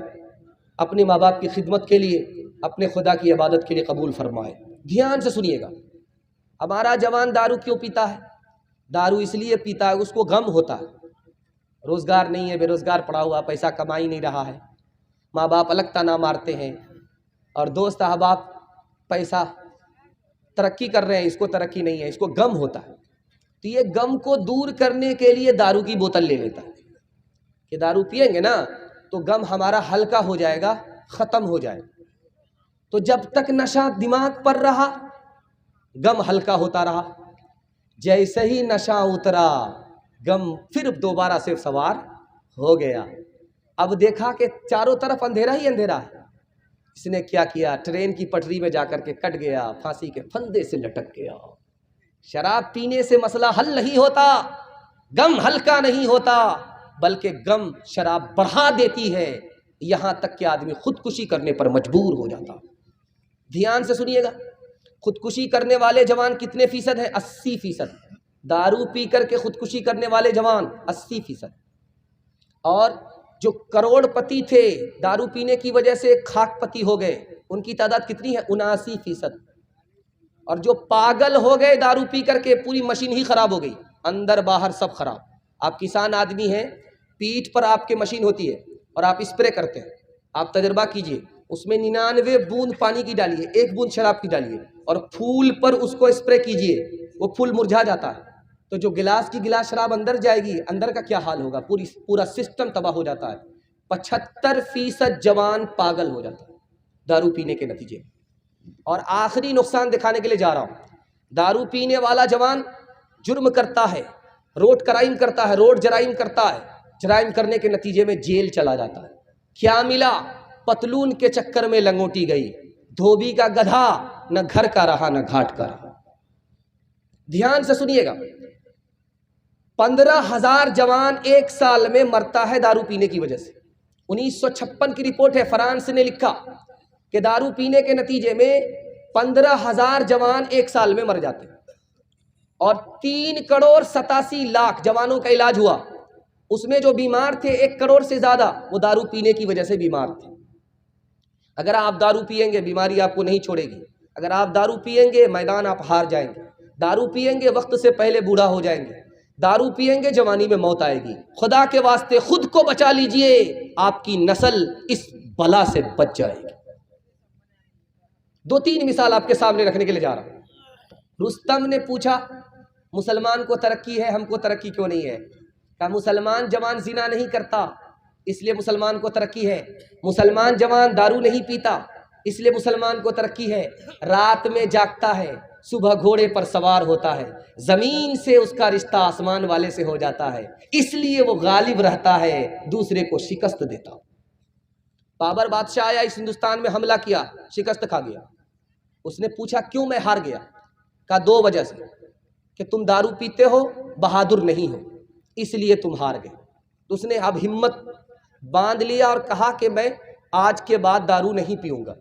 اپنے ماں باپ کی خدمت کے لیے، اپنے خدا کی عبادت کے لیے قبول فرمائے۔ دھیان سے سنیے گا، ہمارا جوان دارو کیوں پیتا ہے؟ دارو اس لیے پیتا ہے، اس کو غم ہوتا ہے، روزگار نہیں ہے، بے روزگار پڑا ہوا، پیسہ کما ہی نہیں رہا ہے، ماں باپ الگ تانا مارتے ہیں، اور دوست احباب پیسہ ترقی کر رہے ہیں، اس کو ترقی نہیں ہے، اس کو غم ہوتا ہے، تو یہ غم کو دور کرنے کے لیے دارو کی بوتل لے لیتا ہے کہ دارو پئیں گے نا تو غم ہمارا ہلکا ہو جائے گا، ختم ہو جائے گا۔ تو جب تک نشہ دماغ پر رہا غم ہلکا ہوتا رہا، جیسے ہی نشہ اترا غم پھر دوبارہ سے سوار ہو گیا۔ اب دیکھا کہ چاروں طرف اندھیرا ہی اندھیرا ہے، اس نے کیا کیا، ٹرین کی پٹری میں جا کر کے کٹ گیا، پھانسی کے پھندے سے لٹک گیا۔ شراب پینے سے مسئلہ حل نہیں ہوتا، غم ہلکا نہیں ہوتا، بلکہ غم شراب بڑھا دیتی ہے، یہاں تک کہ آدمی خودکشی کرنے پر مجبور ہو جاتا۔ دھیان سے سنیے گا، خودکشی کرنے والے جوان کتنے فیصد ہیں؟ 80%۔ دارو پی کر کے خودکشی کرنے والے جوان 80%، اور جو کروڑ پتی تھے دارو پینے کی وجہ سے خاک پتی ہو گئے، ان کی تعداد کتنی ہے؟ 79%۔ اور جو پاگل ہو گئے دارو پی کر کے، پوری مشین ہی خراب ہو گئی، اندر باہر سب خراب۔ آپ کسان آدمی ہیں، پیٹھ پر آپ کے مشین ہوتی ہے اور آپ اسپرے کرتے ہیں، آپ تجربہ کیجئے، اس میں 99 بوند پانی کی ڈالیے، 1 بوند شراب کی ڈالیے، اور پھول پر اس کو اسپرے کیجئے، وہ پھول مرجھا جاتا ہے، تو جو گلاس کی گلاس شراب اندر جائے گی، اندر کا کیا حال ہوگا؟ پورا سسٹم تباہ ہو جاتا ہے۔ 75% جوان پاگل ہو جاتا ہے دارو پینے کے نتیجے میں۔ اور آخری نقصان دکھانے کے لیے جا رہا ہوں، دارو پینے والا جوان جرم کرتا ہے، روڈ کرائم کرتا ہے، روڈ جرائم کرتا ہے، جرائم کرنے کے نتیجے میں جیل چلا جاتا ہے۔ کیا ملا؟ پتلون کے چکر میں لنگوٹی گئی، دھوبی کا گدھا، نہ گھر کا رہا نہ گھاٹ کا رہا۔ دھیان سے سنیے گا، 15,000 جوان ایک سال میں مرتا ہے دارو پینے کی وجہ سے۔ 1956 کی رپورٹ ہے، فرانس نے لکھا کہ دارو پینے کے نتیجے میں 15,000 جوان ایک سال میں مر جاتے ہیں، اور 3,87,00,000 جوانوں کا علاج ہوا، اس میں جو بیمار تھے 1 کروڑ سے زیادہ وہ دارو پینے کی وجہ سے بیمار تھے۔ اگر آپ دارو پئیں گے بیماری آپ کو نہیں چھوڑے گی، اگر آپ دارو پئیں گے میدان آپ ہار جائیں گے، دارو پئیں گے وقت سے پہلے بوڑھا ہو جائیں گے، دارو پئیں گے جوانی میں موت آئے گی۔ خدا کے واسطے خود کو بچا لیجئے، آپ کی نسل اس بلا سے بچ جائے گی۔ 2-3 مثال آپ کے سامنے رکھنے کے لیے جا رہا ہوں۔ رستم نے پوچھا مسلمان کو ترقی ہے، ہم کو ترقی کیوں نہیں ہے؟ کہا مسلمان جوان زنا نہیں کرتا اس لیے مسلمان کو ترقی ہے، مسلمان جوان دارو نہیں پیتا اس لیے مسلمان کو ترقی ہے، رات میں جاگتا ہے، صبح گھوڑے پر سوار ہوتا ہے، زمین سے اس کا رشتہ آسمان والے سے ہو جاتا ہے، اس لیے وہ غالب رہتا ہے، دوسرے کو شکست دیتا۔ بابر بادشاہ آیا اس ہندوستان میں، حملہ کیا، شکست کھا گیا۔ اس نے پوچھا کیوں میں ہار گیا؟ کہا 2 وجہ سے، کہ تم دارو پیتے ہو، بہادر نہیں ہو، اس لیے تم ہار گئے۔ تو اس نے اب ہمت باندھ لیا اور کہا کہ میں آج کے بعد دارو نہیں پیوں گا،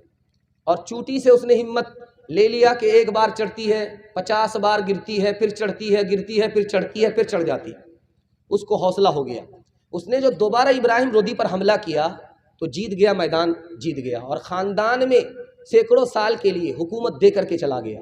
اور چوٹی سے اس نے ہمت لے لیا کہ ایک بار چڑھتی ہے 50 بار گرتی ہے، پھر چڑھتی ہے، گرتی ہے، پھر چڑھتی ہے، پھر چڑھ جاتی ہے۔ اس کو حوصلہ ہو گیا، اس نے جو دوبارہ ابراہیم لودھی پر حملہ کیا تو جیت گیا، میدان جیت گیا، اور خاندان میں سینکڑوں سال کے لیے حکومت دے کر کے چلا گیا۔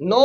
9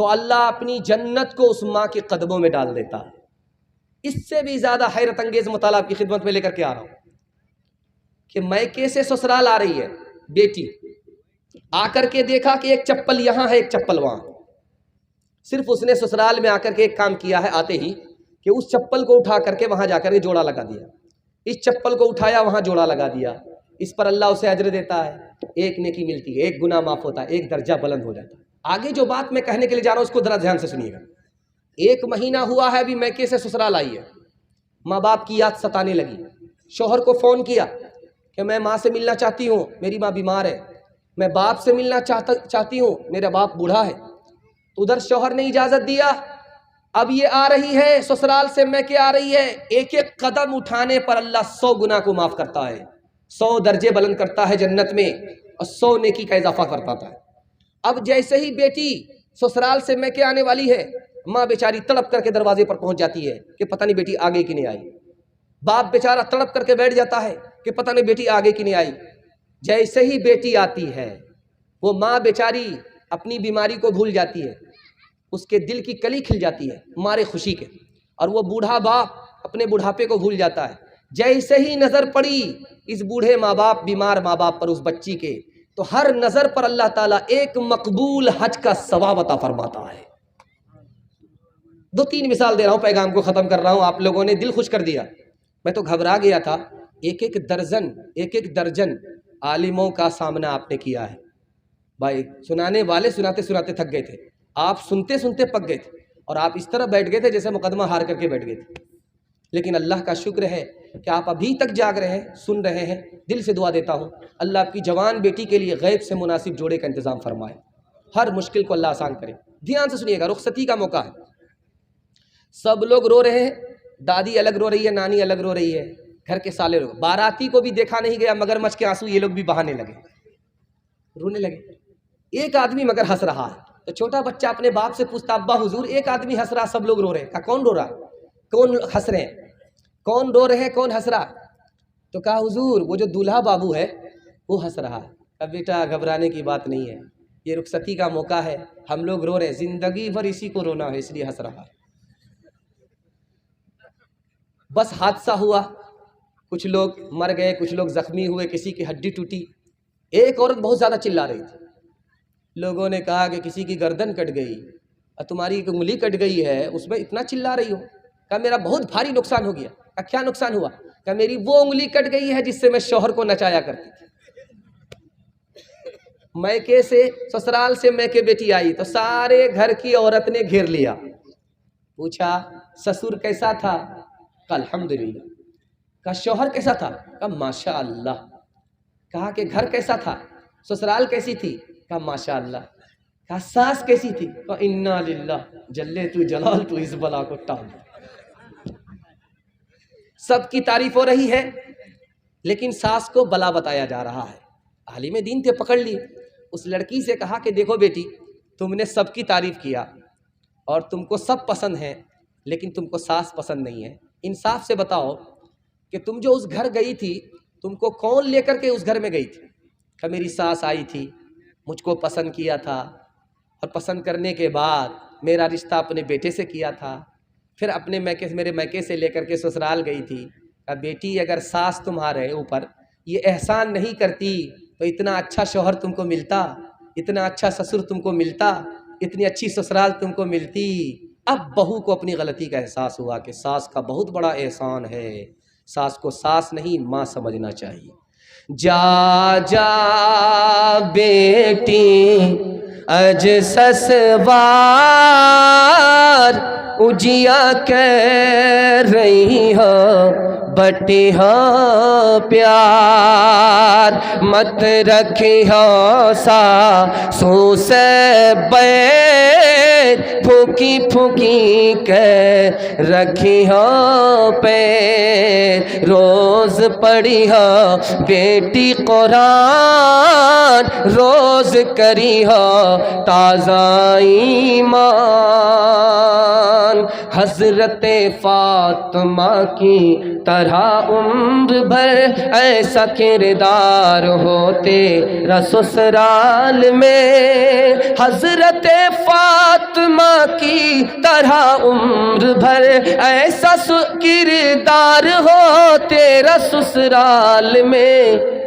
تو اللہ اپنی جنت کو اس ماں کے قدموں میں ڈال دیتا ہے۔ اس سے بھی زیادہ حیرت انگیز مطالعہ کی خدمت میں لے کر کے آ رہا ہوں کہ میکے سے سسرال آ رہی ہے بیٹی، آ کر کے دیکھا کہ ایک چپل یہاں ہے ایک چپل وہاں، صرف اس نے سسرال میں آ کر کے ایک کام کیا ہے آتے ہی کہ اس چپل کو اٹھا کر کے وہاں جا کر کے جوڑا لگا دیا، اس چپل کو اٹھایا وہاں جوڑا لگا دیا، اس پر اللہ اسے اجر دیتا ہے، ایک نیکی ملتی ہے، ایک گناہ معاف ہوتا ہے، ایک درجہ بلند ہو جاتا ہے۔ آگے جو بات میں کہنے کے لیے جا رہا ہوں اس کو ذرا دھیان سے سنیے گا۔ 1 مہینہ ہوا ہے ابھی میکے سے سسرال آئی ہے، ماں باپ کی یاد ستانے لگی، شوہر کو فون کیا کہ میں ماں سے ملنا چاہتی ہوں، میری ماں بیمار ہے، میں باپ سے ملنا چاہتی ہوں، میرا باپ بوڑھا ہے۔ ادھر شوہر نے اجازت دیا، اب یہ آ رہی ہے سسرال سے میکے آ رہی ہے، ایک ایک قدم اٹھانے پر اللہ 100 گناہ کو معاف کرتا ہے، 100 درجے بلند کرتا ہے جنت میں، اور 100 نیکی کا اضافہ کرتا ہے۔ اب جیسے ہی بیٹی سسرال سے میکے آنے والی ہے، ماں بیچاری تڑپ کر کے دروازے پر پہنچ جاتی ہے کہ پتہ نہیں بیٹی آگے کی نہیں آئی، باپ بیچارہ تڑپ کر کے بیٹھ جاتا ہے کہ پتہ نہیں بیٹی آگے کی نہیں آئی۔ جیسے ہی بیٹی آتی ہے وہ ماں بیچاری اپنی بیماری کو بھول جاتی ہے، اس کے دل کی کلی کھل جاتی ہے مارے خوشی کے، اور وہ بوڑھا باپ اپنے بڑھاپے کو بھول جاتا ہے۔ جیسے ہی نظر پڑی اس بوڑھے ماں باپ، بیمار ماں باپ پر، اس بچی کے، تو ہر نظر پر اللہ تعالیٰ ایک مقبول حج کا ثواب عطا فرماتا ہے۔ 2-3 مثال دے رہا ہوں، پیغام کو ختم کر رہا ہوں، آپ لوگوں نے دل خوش کر دیا، میں تو گھبرا گیا تھا۔ ایک ایک درجن عالموں کا سامنا آپ نے کیا ہے بھائی، سنانے والے سناتے سناتے تھک گئے تھے، آپ سنتے سنتے پک گئے تھے، اور آپ اس طرح بیٹھ گئے تھے جیسے مقدمہ ہار کر کے بیٹھ گئے تھے۔ لیکن اللہ کا شکر ہے کہ آپ ابھی تک جاگ رہے ہیں، سن رہے ہیں۔ دل سے دعا دیتا ہوں اللہ آپ کی جوان بیٹی کے لیے غیب سے مناسب جوڑے کا انتظام فرمائے، ہر مشکل کو اللہ آسان کرے۔ دھیان سے سنیے گا، رخصتی کا موقع ہے، سب لوگ رو رہے ہیں، دادی الگ رو رہی ہے، نانی الگ رو رہی ہے، گھر کے سالے لوگ، باراتی کو بھی دیکھا نہیں گیا، مگرمچھ کے آنسو یہ لوگ بھی بہانے لگے، رونے لگے۔ ایک آدمی مگر ہنس رہا ہے، تو چھوٹا بچہ اپنے باپ سے پوچھتا ابا حضور ایک آدمی ہنس رہا سب لوگ رو رہے ہیں، کہا کون رو رہا، کون ہنس رہے ہیں، کون رو رہے ہیں، کون ہنس رہا؟ تو کہا حضور وہ جو دولہا بابو ہے وہ ہنس رہا ہے۔ کہا بیٹا گھبرانے کی بات نہیں ہے، یہ رخصتی کا موقع ہے، ہم لوگ رو رہے ہیں، زندگی بھر اسی کو رونا ہے اس لیے ہنس رہا ہے۔ بس حادثہ ہوا، کچھ لوگ مر گئے، کچھ لوگ زخمی ہوئے، کسی کی ہڈی ٹوٹی۔ ایک عورت بہت زیادہ چلا رہی تھی، لوگوں نے کہا کہ کسی کی گردن کٹ گئی اور تمہاری ایک انگلی کٹ گئی ہے، اس میں اتنا چلا رہی ہو؟ کہا میرا بہت بھاری نقصان ہو گیا۔ کہا کیا نقصان ہوا؟ کہا میری وہ انگلی کٹ گئی ہے جس سے میں شوہر کو نچایا کرتی تھی۔ میکے سے سسرال سے میکے بیٹی آئی تو سارے گھر کی عورت نے گھیر لیا، پوچھا سسر کیسا تھا؟ کہا الحمدللہ۔ کہا شوہر کیسا تھا؟ کہا ماشاء اللہ۔ کہا کہ گھر کیسا تھا، سسرال کیسی تھی؟ کہا ماشاء اللہ۔ کہا ساس کیسی تھی؟ کہا انا للہ جلے تو جلال تو اس بلا کو ٹال۔ سب کی تعریف ہو رہی ہے لیکن ساس کو بلا بتایا جا رہا ہے۔ عالم دین تھے، پکڑ لیے، اس لڑکی سے کہا کہ دیکھو بیٹی تم نے سب کی تعریف کیا اور تم کو سب پسند ہیں لیکن تم کو ساس پسند نہیں ہے، انصاف سے بتاؤ کہ تم جو اس گھر گئی تھی تم کو کون لے کر کے اس گھر میں گئی تھی؟ کہ میری ساس آئی تھی، مجھ کو پسند کیا تھا، اور پسند کرنے کے بعد میرا رشتہ اپنے بیٹے سے کیا تھا، پھر میرے میکے سے لے کر کے سسرال گئی تھی۔ کہ بیٹی اگر ساس تمہارے اوپر یہ احسان نہیں کرتی تو اتنا اچھا شوہر تم کو ملتا، اتنا اچھا سسر تم کو ملتا، اتنی اچھی سسرال تم کو ملتی۔ اب بہو کو اپنی غلطی کا احساس ہوا کہ ساس کا بہت بڑا احسان ہے، ساس کو ساس نہیں ماں سمجھنا چاہیے۔ جا جا بیٹی اج سسوار اجیا کہہ رہی ہو بٹی ہو پیار، مت رکھی ہو ساسوں سے بیر، پھوکی پھوکی کے رکھی ہو پیر، روز پڑھی ہو بیٹی قرآن، روز کری ہو تازہ ایمان، حضرت فاطمہ کی طرح عمر بھر ایسا کردار ہوتے سسرال میں، حضرت فاطمہ فاطمہ کی طرح عمر بھر ایسا کردار ہو تیرا سسرال میں،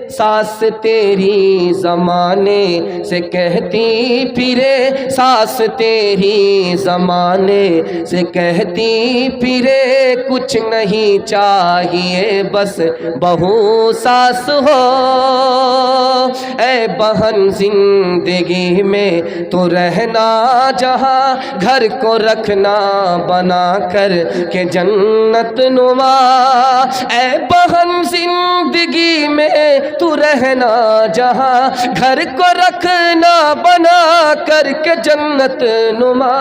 ساس تیری زمانے سے کہتی پھرے، ساس تیری زمانے سے کہتی پھرے، کچھ نہیں چاہیے بس بہو ساس ہو۔ اے بہن زندگی میں تو رہنا جہاں، گھر کو رکھنا بنا کر کہ جنت نما۔ اے بہن زندگی میں تو رہنا جہاں، گھر کو رکھنا بنا کر کے جنت نما۔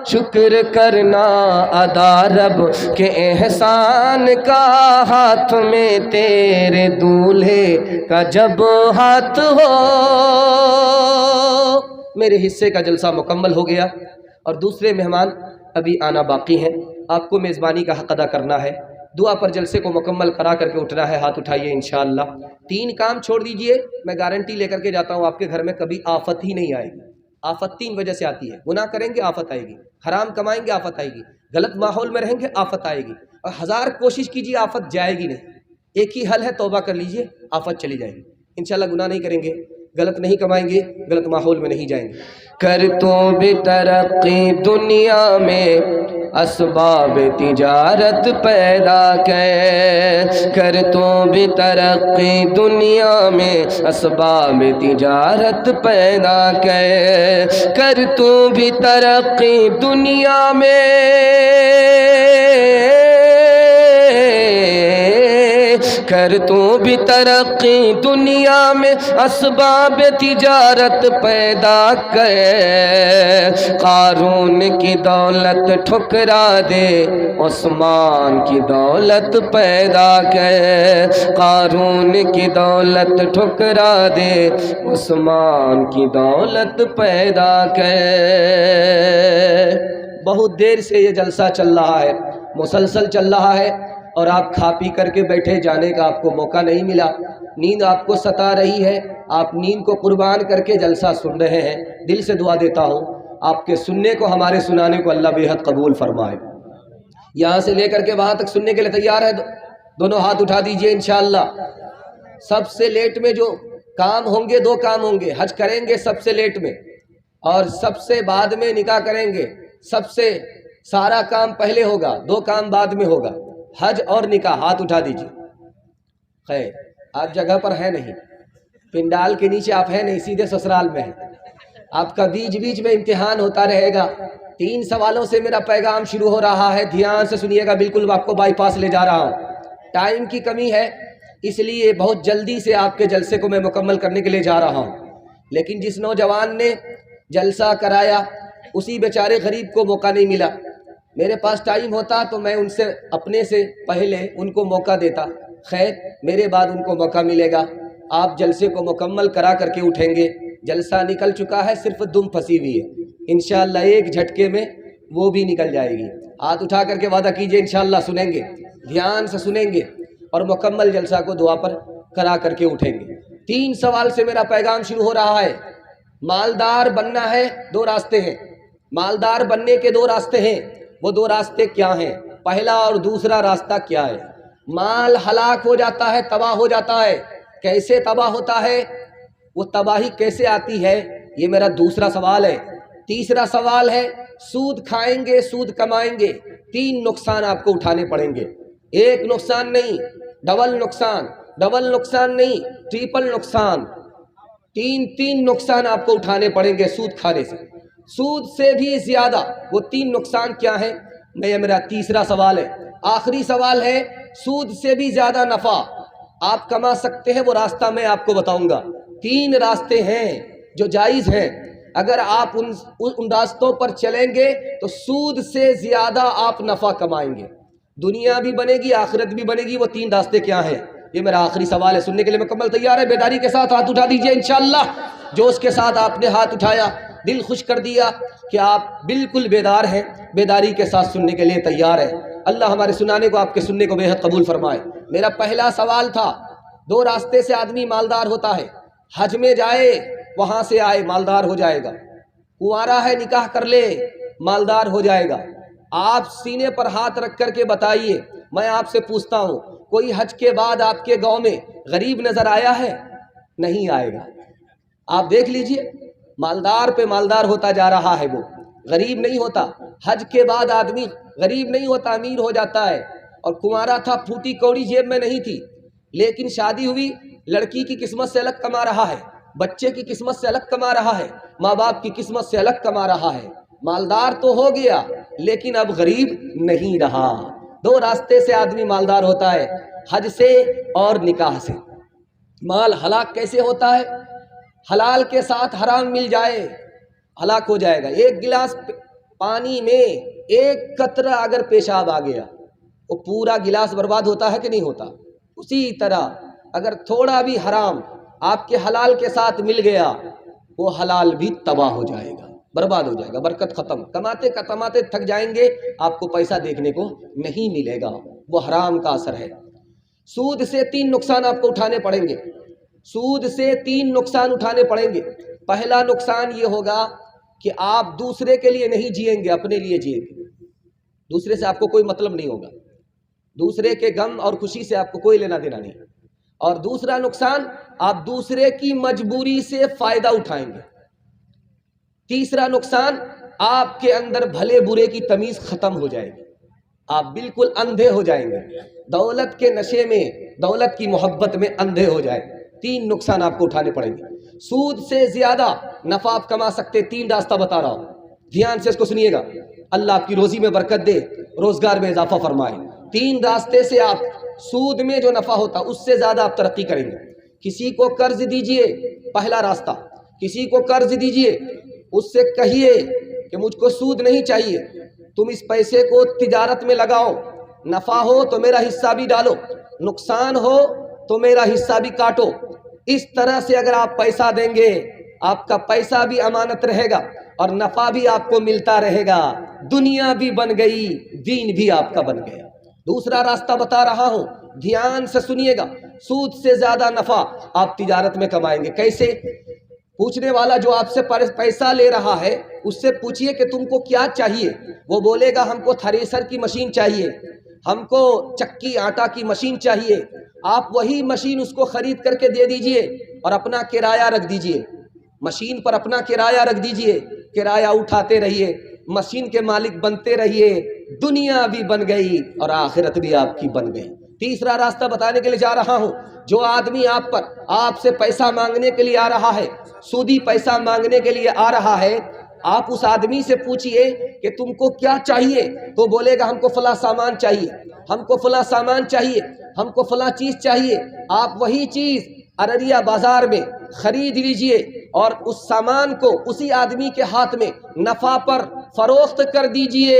شکر کرنا ادا رب کے احسان کا، ہاتھ میں تیرے دولہے کا جب ہاتھ ہو۔ میرے حصے کا جلسہ مکمل ہو گیا اور دوسرے مہمان ابھی آنا باقی ہیں، آپ کو میزبانی کا حق ادا کرنا ہے، دعا پر جلسے کو مکمل کرا کر کے اٹھنا ہے۔ ہاتھ اٹھائیے انشاءاللہ۔ 3 کام چھوڑ دیجئے، میں گارنٹی لے کر کے جاتا ہوں آپ کے گھر میں کبھی آفت ہی نہیں آئے گی۔ آفت 3 وجہ سے آتی ہے، گناہ کریں گے آفت آئے گی، حرام کمائیں گے آفت آئے گی، غلط ماحول میں رہیں گے آفت آئے گی، اور 1000 کوشش کیجیے آفت جائے گی نہیں۔ ایک ہی حل ہے، توبہ کر لیجئے، آفت چلی جائے گی انشاءاللہ۔ گناہ نہیں کریں گے، غلط نہیں کمائیں گے، غلط ماحول میں نہیں جائیں گے۔ کر تو بھی ترقی دنیا میں اسباب تجارت پیدا کر تو بھی ترقی دنیا میں اسباب تجارت پیدا کر تو بھی ترقی دنیا میں کر تو بھی ترقی دنیا میں اسباب تجارت پیدا کر، قارون کی دولت ٹھکرا دے عثمان کی دولت پیدا کر، قارون کی دولت ٹھکرا دے عثمان کی دولت پیدا کر۔ بہت دیر سے یہ جلسہ چل رہا ہے، مسلسل چل رہا ہے، اور آپ کھا پی کر کے بیٹھے، جانے کا آپ کو موقع نہیں ملا، نیند آپ کو ستا رہی ہے، آپ نیند کو قربان کر کے جلسہ سن رہے ہیں۔ دل سے دعا دیتا ہوں آپ کے سننے کو، ہمارے سنانے کو اللہ بے حد قبول فرمائے۔ یہاں سے لے کر کے وہاں تک سننے کے لیے تیار ہے؟ دونوں ہاتھ اٹھا دیجئے انشاءاللہ۔ سب سے لیٹ میں جو کام ہوں گے، 2 کام ہوں گے، حج کریں گے سب سے لیٹ میں، اور سب سے بعد میں نکاح کریں گے۔ سب سے سارا کام پہلے ہوگا، 2 کام بعد میں ہوگا، حج اور نکاح۔ ہاتھ اٹھا دیجئے۔ خیر، آپ جگہ پر ہے نہیں، پنڈال کے نیچے آپ ہیں نہیں، سیدھے سسرال میں ہیں۔ آپ کا بیچ بیچ میں امتحان ہوتا رہے گا۔ 3 سوالوں سے میرا پیغام شروع ہو رہا ہے، دھیان سے سنیے گا، بالکل آپ کو بائی پاس لے جا رہا ہوں۔ ٹائم کی کمی ہے، اس لیے بہت جلدی سے آپ کے جلسے کو میں مکمل کرنے کے لیے جا رہا ہوں، لیکن جس نوجوان نے جلسہ کرایا اسی بیچارے غریب کو موقع نہیں ملا۔ میرے پاس ٹائم ہوتا تو میں ان سے اپنے سے پہلے ان کو موقع دیتا۔ خیر، میرے بعد ان کو موقع ملے گا۔ آپ جلسے کو مکمل کرا کر کے اٹھیں گے۔ جلسہ نکل چکا ہے، صرف دم پھنسی ہوئی ہے، انشاءاللہ ایک جھٹکے میں وہ بھی نکل جائے گی۔ ہاتھ اٹھا کر کے وعدہ کیجئے انشاءاللہ سنیں گے، دھیان سے سنیں گے، اور مکمل جلسہ کو دعا پر کرا کر کے اٹھیں گے۔ 3 سوال سے میرا پیغام شروع ہو رہا ہے۔ مالدار بننا ہے، 2 راستے ہیں۔ مالدار بننے کے 2 راستے ہیں، وہ 2 راستے کیا ہیں؟ پہلا اور دوسرا راستہ کیا ہے؟ مال ہلاک ہو جاتا ہے، تباہ ہو جاتا ہے، کیسے تباہ ہوتا ہے؟ وہ تباہی کیسے آتی ہے؟ یہ میرا دوسرا سوال ہے۔ تیسرا سوال ہے، سود کھائیں گے، سود کمائیں گے، 3 نقصان آپ کو اٹھانے پڑیں گے۔ 1 نقصان نہیں، ڈبل نقصان، ڈبل نقصان نہیں، ٹریپل نقصان، 3 نقصان آپ کو اٹھانے پڑیں گے سود کھانے سے، سود سے بھی زیادہ۔ وہ 3 نقصان کیا ہیں؟ یہ میرا تیسرا سوال ہے، آخری سوال ہے۔ سود سے بھی زیادہ نفع آپ کما سکتے ہیں، وہ راستہ میں آپ کو بتاؤں گا۔ 3 راستے ہیں جو جائز ہیں، اگر آپ ان راستوں پر چلیں گے تو سود سے زیادہ آپ نفع کمائیں گے، دنیا بھی بنے گی، آخرت بھی بنے گی۔ وہ 3 راستے کیا ہیں؟ یہ میرا آخری سوال ہے، سننے کے لیے مکمل تیار ہے؟ بیداری کے ساتھ ہاتھ اٹھا دیجئے انشاءاللہ۔ جو اس کے ساتھ آپ نے ہاتھ اٹھایا، دل خوش کر دیا کہ آپ بالکل بیدار ہیں، بیداری کے ساتھ سننے کے لیے تیار ہے۔ اللہ ہمارے سنانے کو، آپ کے سننے کو بے حد قبول فرمائے۔ میرا پہلا سوال تھا، 2 راستے سے آدمی مالدار ہوتا ہے۔ حج میں جائے، وہاں سے آئے، مالدار ہو جائے گا۔ کنوارا ہے، نکاح کر لے، مالدار ہو جائے گا۔ آپ سینے پر ہاتھ رکھ کر کے بتائیے، میں آپ سے پوچھتا ہوں، کوئی حج کے بعد آپ کے گاؤں میں غریب نظر آیا ہے؟ نہیں آئے گا۔ آپ دیکھ لیجئے، مالدار پہ مالدار ہوتا جا رہا ہے، وہ غریب نہیں ہوتا۔ حج کے بعد آدمی غریب نہیں ہوتا، امیر ہو جاتا ہے۔ اور کنوارا تھا، پھوٹی کوڑی جیب میں نہیں تھی، لیکن شادی ہوئی، لڑکی کی قسمت سے الگ کما رہا ہے، بچے کی قسمت سے الگ کما رہا ہے، ماں باپ کی قسمت سے الگ کما رہا ہے۔ مالدار تو ہو گیا لیکن اب غریب نہیں رہا۔ دو راستے سے آدمی مالدار ہوتا ہے، حج سے اور نکاح سے۔ مال ہلاک کیسے ہوتا ہے؟ حلال کے ساتھ حرام مل جائے، ہلاک ہو جائے گا۔ ایک گلاس پانی میں ایک قطرہ اگر پیشاب آ گیا، وہ پورا گلاس برباد ہوتا ہے کہ نہیں ہوتا؟ اسی طرح اگر تھوڑا بھی حرام آپ کے حلال کے ساتھ مل گیا، وہ حلال بھی تباہ ہو جائے گا، برباد ہو جائے گا، برکت ختم۔ کماتے کماتے تھک جائیں گے، آپ کو پیسہ دیکھنے کو نہیں ملے گا، وہ حرام کا اثر ہے۔ سود سے 3 نقصان آپ کو اٹھانے پڑیں گے، سود سے 3 نقصان اٹھانے پڑیں گے۔ پہلا نقصان یہ ہوگا کہ آپ دوسرے کے لیے نہیں جئیں گے، اپنے لیے جئیں گے۔ دوسرے سے آپ کو کوئی مطلب نہیں ہوگا، دوسرے کے غم اور خوشی سے آپ کو کوئی لینا دینا نہیں۔ اور دوسرا نقصان، آپ دوسرے کی مجبوری سے فائدہ اٹھائیں گے۔ تیسرا نقصان، آپ کے اندر بھلے برے کی تمیز ختم ہو جائے گی، آپ بالکل اندھے ہو جائیں گے، دولت کے نشے میں، دولت کی محبت میں اندھے ہو جائیں۔ 3 نقصان آپ کو اٹھانے پڑیں گے۔ سود سے زیادہ نفع آپ کما سکتے، 3 راستہ بتا رہا ہوں، دھیان سے اس کو سنیے گا۔ اللہ آپ کی روزی میں برکت دے، روزگار میں اضافہ فرمائے۔ 3 راستے سے آپ سود میں جو نفع ہوتا اس سے زیادہ آپ ترقی کریں گے۔ کسی کو قرض دیجئے، پہلا راستہ، کسی کو قرض دیجئے، اس سے کہیے کہ مجھ کو سود نہیں چاہیے، تم اس پیسے کو تجارت میں لگاؤ، نفع ہو تو میرا حصہ بھی ڈالو، نقصان ہو تو میرا حصہ بھی کاٹو۔ اس طرح سے اگر آپ پیسہ دیں گے، آپ کا پیسہ بھی امانت رہے گا اور نفع بھی آپ کو ملتا رہے گا، دنیا بھی بن گئی، دین بھی آپ کا بن گیا۔ دوسرا راستہ بتا رہا ہوں، دھیان سے سنیے گا۔ سود سے زیادہ نفع آپ تجارت میں کمائیں گے۔ کیسے؟ پوچھنے والا جو آپ سے پیسہ لے رہا ہے، اس سے پوچھئے کہ تم کو کیا چاہیے؟ وہ بولے گا ہم کو تھریسر کی مشین چاہیے، ہم کو چکی آٹا کی مشین چاہیے۔ آپ وہی مشین اس کو خرید کر کے دے دیجئے اور اپنا کرایہ رکھ دیجئے، مشین پر اپنا کرایہ رکھ دیجئے، کرایہ اٹھاتے رہیے، مشین کے مالک بنتے رہیے، دنیا بھی بن گئی اور آخرت بھی آپ کی بن گئی۔ تیسرا راستہ بتانے کے لیے جا رہا ہوں، جو آدمی آپ سے پیسہ مانگنے کے لیے آ رہا ہے، سودی پیسہ مانگنے کے لیے آ رہا ہے، آپ اس آدمی سے پوچھئے کہ تم کو کیا چاہیے؟ تو بولے گا ہم کو فلاں سامان چاہیے، ہم کو فلاں سامان چاہیے، ہم کو فلاں چیز چاہیے۔ آپ وہی چیز ارریا بازار میں خرید لیجئے اور اس سامان کو اسی آدمی کے ہاتھ میں نفع پر فروخت کر دیجئے۔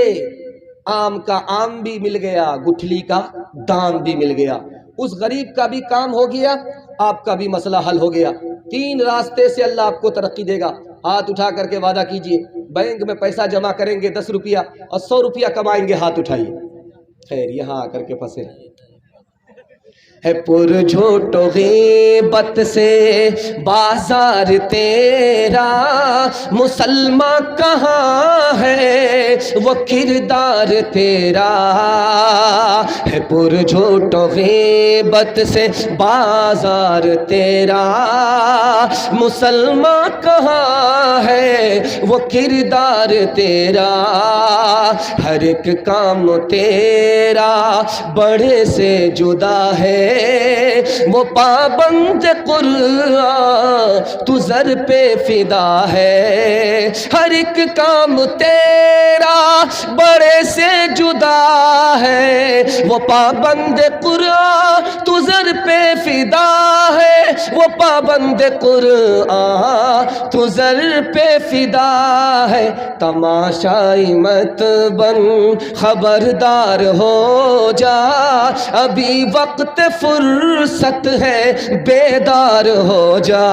آم کا آم بھی مل گیا، گٹھلی کا دام بھی مل گیا، اس غریب کا بھی کام ہو گیا، آپ کا بھی مسئلہ حل ہو گیا۔ 3 راستے سے اللہ آپ کو ترقی دے گا۔ ہاتھ اٹھا کر کے وعدہ کیجئے، بینک میں پیسہ جمع کریں گے 10 روپیہ اور 100 روپیہ کمائیں گے، ہاتھ اٹھائیے۔ خیر یہاں آ کر کے پھنسے ہے پر جھوٹ و غیبت سے بازار تیرا، مسلمان کہاں ہے وہ کردار تیرا؟ ہے پر جھوٹ و غیبت سے بازار تیرا، مسلمان کہاں ہے وہ کردار تیرا؟ ہر ایک کام تیرا بڑے سے جدا ہے، وہ پابند قرآن تو زر پہ فدا ہے۔ ہر ایک کام تیرا بڑے سے جدا ہے، وہ پابند قرآن تو زر پہ فدا ہے، وہ پابند قرآن تو زر پہ فدا ہے۔ تماشائی مت بن، خبردار ہو جا، ابھی وقت فرصت ہے، بیدار ہو جا۔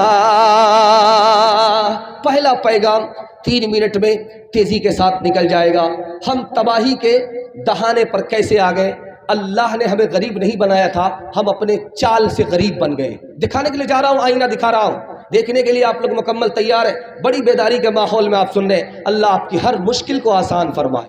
پہلا پیغام 3 منٹ میں تیزی کے ساتھ نکل جائے گا۔ ہم تباہی کے دہانے پر کیسے آ گئے؟ اللہ نے ہمیں غریب نہیں بنایا تھا، ہم اپنے چال سے غریب بن گئے۔ دکھانے کے لیے جا رہا ہوں، آئینہ دکھا رہا ہوں۔ دیکھنے کے لیے آپ لوگ مکمل تیار ہیں؟ بڑی بیداری کے ماحول میں آپ سن رہے ہیں۔ اللہ آپ کی ہر مشکل کو آسان فرمائے۔